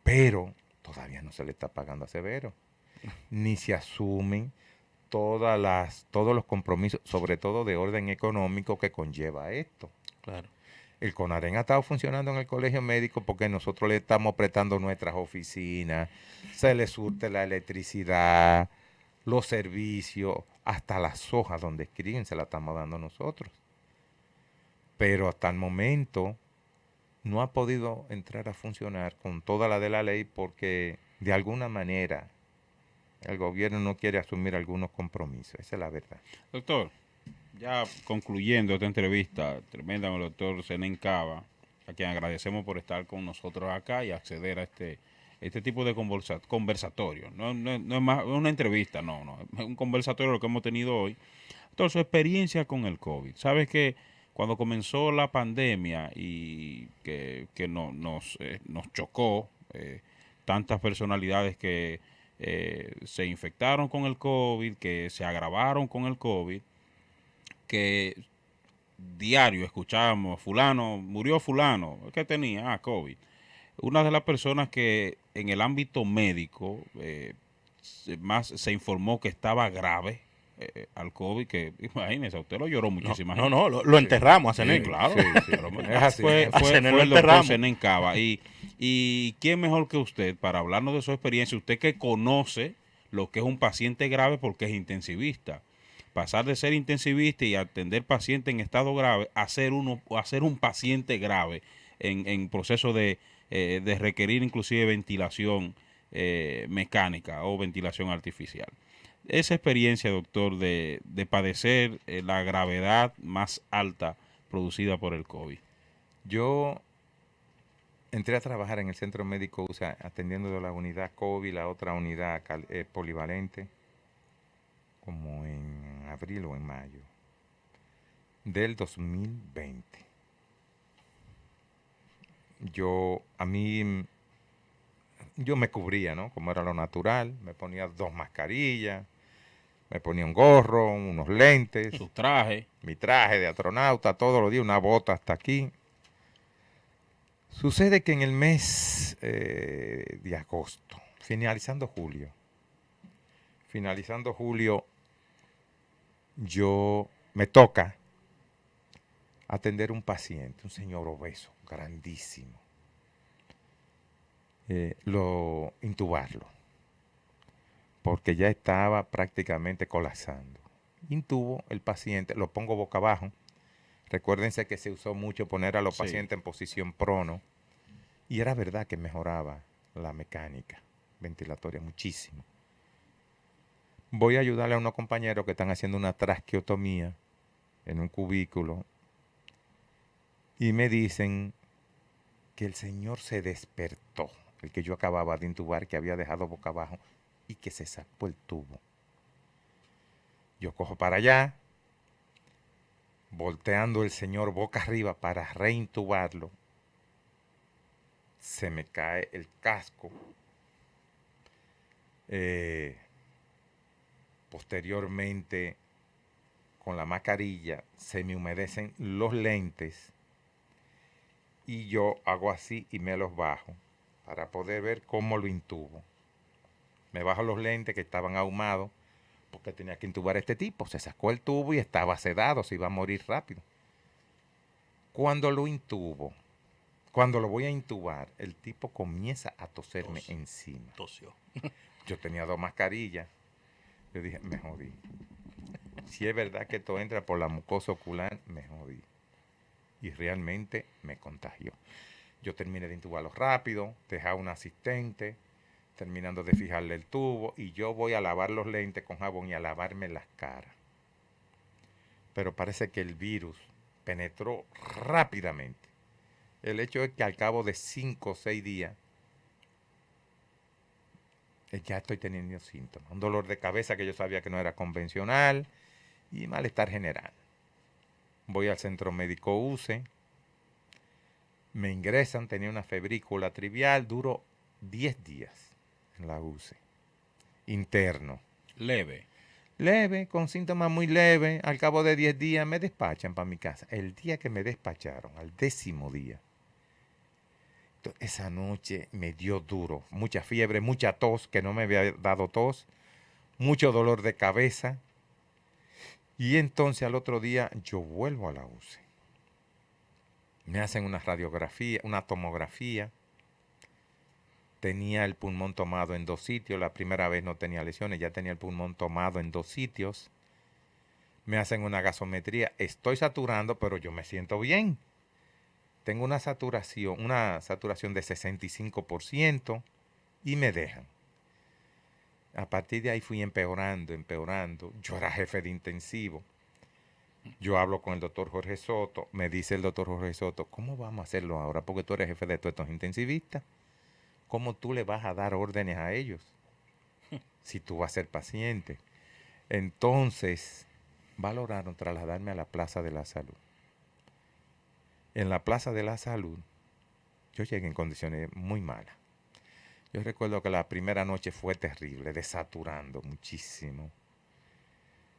pero todavía no se le está pagando a Severo. Ni se asumen todos los compromisos, sobre todo de orden económico que conlleva esto. Claro. El CONAREN ha estado funcionando en el colegio médico porque nosotros le estamos prestando nuestras oficinas, se le surte la electricidad, los servicios, hasta las hojas donde escriben se las estamos dando nosotros. Pero hasta el momento no ha podido entrar a funcionar con toda la de la ley porque de alguna manera el gobierno no quiere asumir algunos compromisos. Esa es la verdad. Doctor, ya concluyendo esta entrevista tremenda con el doctor Zenén Cava, a quien agradecemos por estar con nosotros acá y acceder a este tipo de conversatorio. No es más una entrevista, no, es un conversatorio lo que hemos tenido hoy. Doctor, su experiencia con el COVID. Sabes que cuando comenzó la pandemia y que nos chocó, tantas personalidades que se infectaron con el COVID, que se agravaron con el COVID, que diario escuchábamos, fulano, murió fulano, ¿qué tenía? COVID. Una de las personas que en el ámbito médico más se informó que estaba grave al COVID, que imagínese, usted lo lloró muchísima gente. Lo enterramos a Sí, Zenén. claro. Es así. Fue, A fue, Zenén fue lo el doctor enterramos. Zenén Cava. Y quién mejor que usted para hablarnos de su experiencia, usted que conoce lo que es un paciente grave porque es intensivista. Pasar de ser intensivista y atender pacientes en estado grave a ser un paciente grave en proceso de requerir inclusive ventilación mecánica o ventilación artificial. Esa experiencia, doctor, de padecer la gravedad más alta producida por el COVID. Yo entré a trabajar en el centro médico USA atendiendo de la unidad COVID, la otra unidad polivalente, como en abril o en mayo del 2020. Yo me cubría, ¿no? Como era lo natural, me ponía 2 mascarillas, me ponía un gorro, unos lentes, Su traje. mi traje de astronauta, todos los días, una bota hasta aquí. Sucede que en el mes de agosto, finalizando julio, me toca atender un paciente, un señor obeso, grandísimo, intubarlo, porque ya estaba prácticamente colapsando. Intubo el paciente, lo pongo boca abajo. Recuérdense que se usó mucho poner a los pacientes en posición prono, y era verdad que mejoraba la mecánica ventilatoria muchísimo. Voy a ayudarle a unos compañeros que están haciendo una traqueotomía en un cubículo y me dicen que el señor se despertó, el que yo acababa de intubar, que había dejado boca abajo, y que se sacó el tubo. Yo cojo para allá, volteando el señor boca arriba para reintubarlo. Se me cae el casco. Posteriormente, con la mascarilla, se me humedecen los lentes y yo hago así y me los bajo para poder ver cómo lo intubo. Me bajo los lentes que estaban ahumados porque tenía que intubar a este tipo. Se sacó el tubo y estaba sedado, se iba a morir rápido. Cuando lo voy a intubar, el tipo comienza a toserme encima. Tosió. Yo tenía 2 mascarillas. Yo dije, me jodí. Si es verdad que esto entra por la mucosa ocular, me jodí. Y realmente me contagió. Yo terminé de intubarlo rápido, dejé a un asistente, terminando de fijarle el tubo, y yo voy a lavar los lentes con jabón y a lavarme las caras. Pero parece que el virus penetró rápidamente. El hecho es que al cabo de 5 o 6 días, ya estoy teniendo síntomas. Un dolor de cabeza que yo sabía que no era convencional y malestar general. Voy al centro médico UCE, me ingresan, tenía una febrícula trivial, duró 10 días en la UCE, interno. Leve, con síntomas muy leves. Al cabo de 10 días me despachan para mi casa. El día que me despacharon, al 10º día, esa noche me dio duro, mucha fiebre, mucha tos, que no me había dado tos, mucho dolor de cabeza. Y entonces al otro día yo vuelvo a la UCE. Me hacen una radiografía, una tomografía. tenía el pulmón tomado en 2 sitios. La primera vez no tenía lesiones, ya tenía el pulmón tomado en 2 sitios. Me hacen una gasometría. Estoy saturando, pero yo me siento bien. Tengo una saturación de 65% y me dejan. A partir de ahí fui empeorando. Yo era jefe de intensivo. Yo hablo con el doctor Jorge Soto. Me dice el doctor Jorge Soto, ¿cómo vamos a hacerlo ahora? Porque tú eres jefe de todos estos intensivistas. ¿Cómo tú le vas a dar órdenes a ellos si tú vas a ser paciente? Entonces, valoraron trasladarme a la Plaza de la Salud. En la Plaza de la Salud, yo llegué en condiciones muy malas. Yo recuerdo que la primera noche fue terrible, desaturando muchísimo.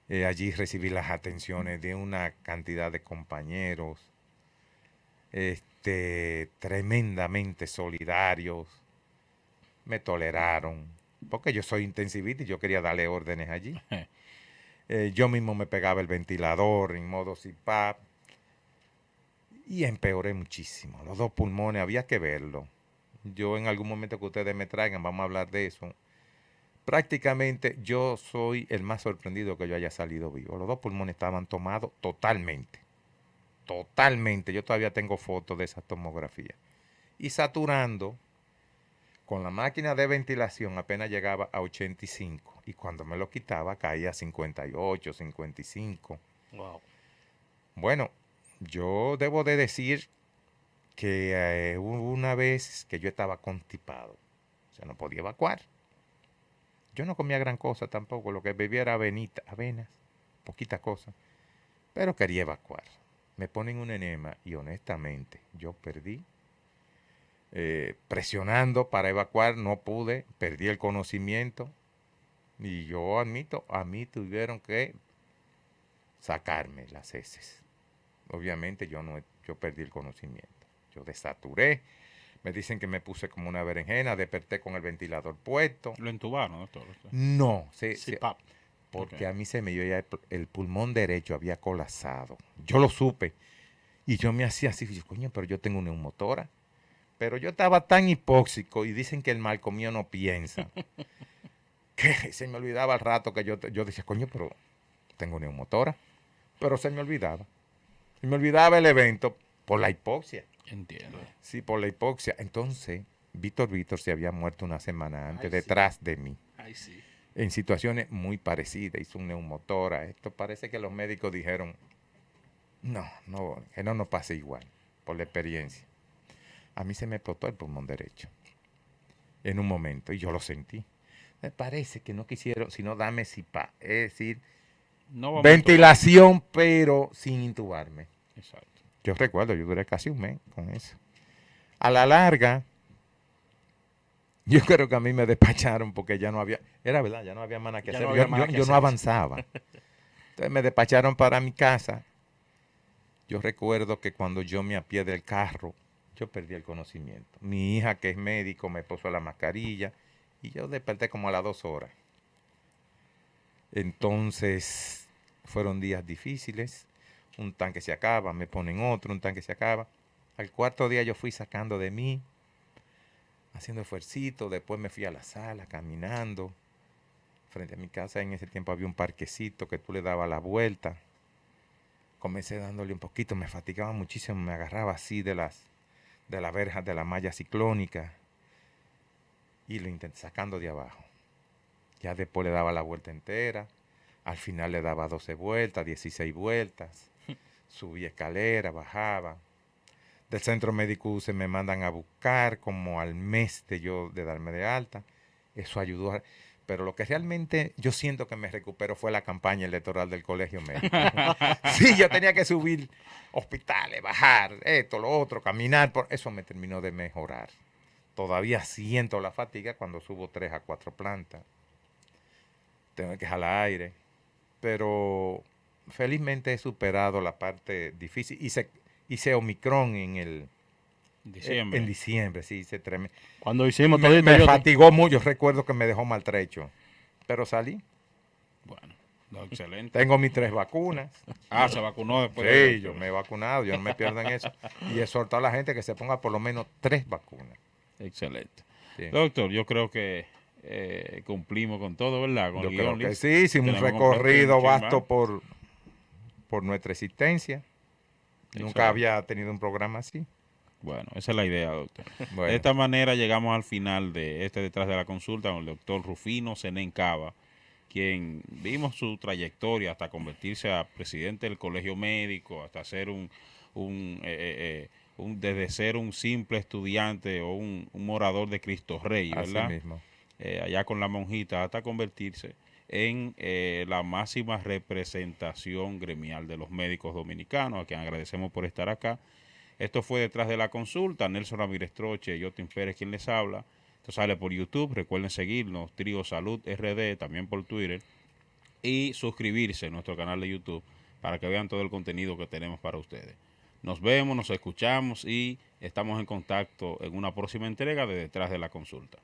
Allí recibí las atenciones de una cantidad de compañeros tremendamente solidarios. Me toleraron, porque yo soy intensivista y yo quería darle órdenes allí. Yo mismo me pegaba el ventilador en modo CPAP y empeoré muchísimo. Los 2 pulmones, había que verlo. Yo en algún momento que ustedes me traigan, vamos a hablar de eso. Prácticamente yo soy el más sorprendido que yo haya salido vivo. Los 2 pulmones estaban tomados totalmente. Totalmente. Yo todavía tengo fotos de esa tomografía. Y saturando, con la máquina de ventilación apenas llegaba a 85. Y cuando me lo quitaba caía a 58, 55. Wow. Bueno, yo debo de decir que hubo una vez que yo estaba constipado. O sea, no podía evacuar. Yo no comía gran cosa tampoco. Lo que bebía era avenas, poquita cosa. Pero quería evacuar. Me ponen un enema y honestamente yo perdí. Presionando para evacuar, no pude. Perdí el conocimiento. Y yo admito, a mí tuvieron que sacarme las heces. Obviamente yo perdí el conocimiento. Yo desaturé. Me dicen que me puse como una berenjena, desperté con el ventilador puesto. Lo entubaron, doctor. No, CPAP. porque Ok. a mí se me iba el pulmón derecho, había colapsado. Yo lo supe. Y yo me hacía así, coño, pero yo tengo una neumotora. Pero yo estaba tan hipóxico y dicen que el mal comido no piensa. Que se me olvidaba al rato que yo decía, coño, pero tengo neumotora. Pero se me olvidaba. Se me olvidaba el evento por la hipoxia. Entiendo. Sí, por la hipoxia. Entonces, Víctor se había muerto una semana antes Ay, detrás de mí. Ay, sí. En situaciones muy parecidas. Hizo un neumotora. Esto parece que los médicos dijeron, no, que no nos pase igual, por la experiencia. A mí se me explotó el pulmón derecho. En un momento, y yo lo sentí. Me parece que no quisieron, sino dame CPAP. Es decir, No vamos ventilación, pero sin intubarme. a Exacto. Yo recuerdo, yo duré casi un mes con eso. A la larga, yo creo que a mí me despacharon porque ya no había, era verdad, ya no había más nada que Ya hacer. no había más que Yo no hacer. avanzaba. Entonces me despacharon para mi casa. Yo recuerdo que cuando yo me apié del carro, yo perdí el conocimiento. Mi hija, que es médico, me puso la mascarilla y yo desperté como a las 2 horas. Entonces, fueron días difíciles. Un tanque se acaba, me ponen otro, un tanque se acaba. Al 4.º día yo fui sacando de mí, haciendo esfuercito. Después me fui a la sala, caminando. Frente a mi casa en ese tiempo había un parquecito que tú le dabas la vuelta. Comencé dándole un poquito, me fatigaba muchísimo, me agarraba así de las verjas de la malla ciclónica y lo intenté sacando de abajo. Ya después le daba la vuelta entera, al final le daba 12 vueltas, 16 vueltas, subí escalera, bajaba. Del centro médico se me mandan a buscar como al mes de darme de alta. Eso ayudó. Pero lo que realmente yo siento que me recuperó fue la campaña electoral del colegio médico. Sí, yo tenía que subir hospitales, bajar, esto, lo otro, caminar. Eso me terminó de mejorar. Todavía siento la fatiga cuando subo 3 a 4 plantas. Tengo que jalar aire. Pero felizmente he superado la parte difícil. Hice Omicron en diciembre, sí, hice tremendo. Cuando hicimos Me todito, yo fatigó mucho, recuerdo que me dejó maltrecho. Pero salí. Bueno, no, excelente. Tengo mis 3 vacunas. Se vacunó después. Sí, yo me he vacunado, yo no me pierdo en eso. Y he soltado a la gente que se ponga por lo menos 3 vacunas. Excelente. Sí. Doctor, yo creo que cumplimos con todo, ¿verdad? Con Yo el creo guión, que Liz. sí, hicimos un Tenemos completo y recorrido mucho vasto más. por nuestra existencia. Eso Nunca es. había tenido un programa así. Bueno, esa es la idea, doctor. De Bueno, esta manera llegamos al final de este Detrás de la Consulta con el doctor Rufino Senén Cava, quien vimos su trayectoria hasta convertirse a presidente del colegio médico, hasta ser desde ser un simple estudiante o un morador de Cristo Rey, así ¿verdad? mismo. Allá con la monjita, hasta convertirse en la máxima representación gremial de los médicos dominicanos, a quien agradecemos por estar acá. Esto fue Detrás de la Consulta. Nelson Ramírez Troche, Jotin Pérez quien les habla. Esto sale por YouTube. Recuerden seguirnos, Trío Salud RD, también por Twitter. Y suscribirse a nuestro canal de YouTube para que vean todo el contenido que tenemos para ustedes. Nos vemos, nos escuchamos y estamos en contacto en una próxima entrega de Detrás de la Consulta.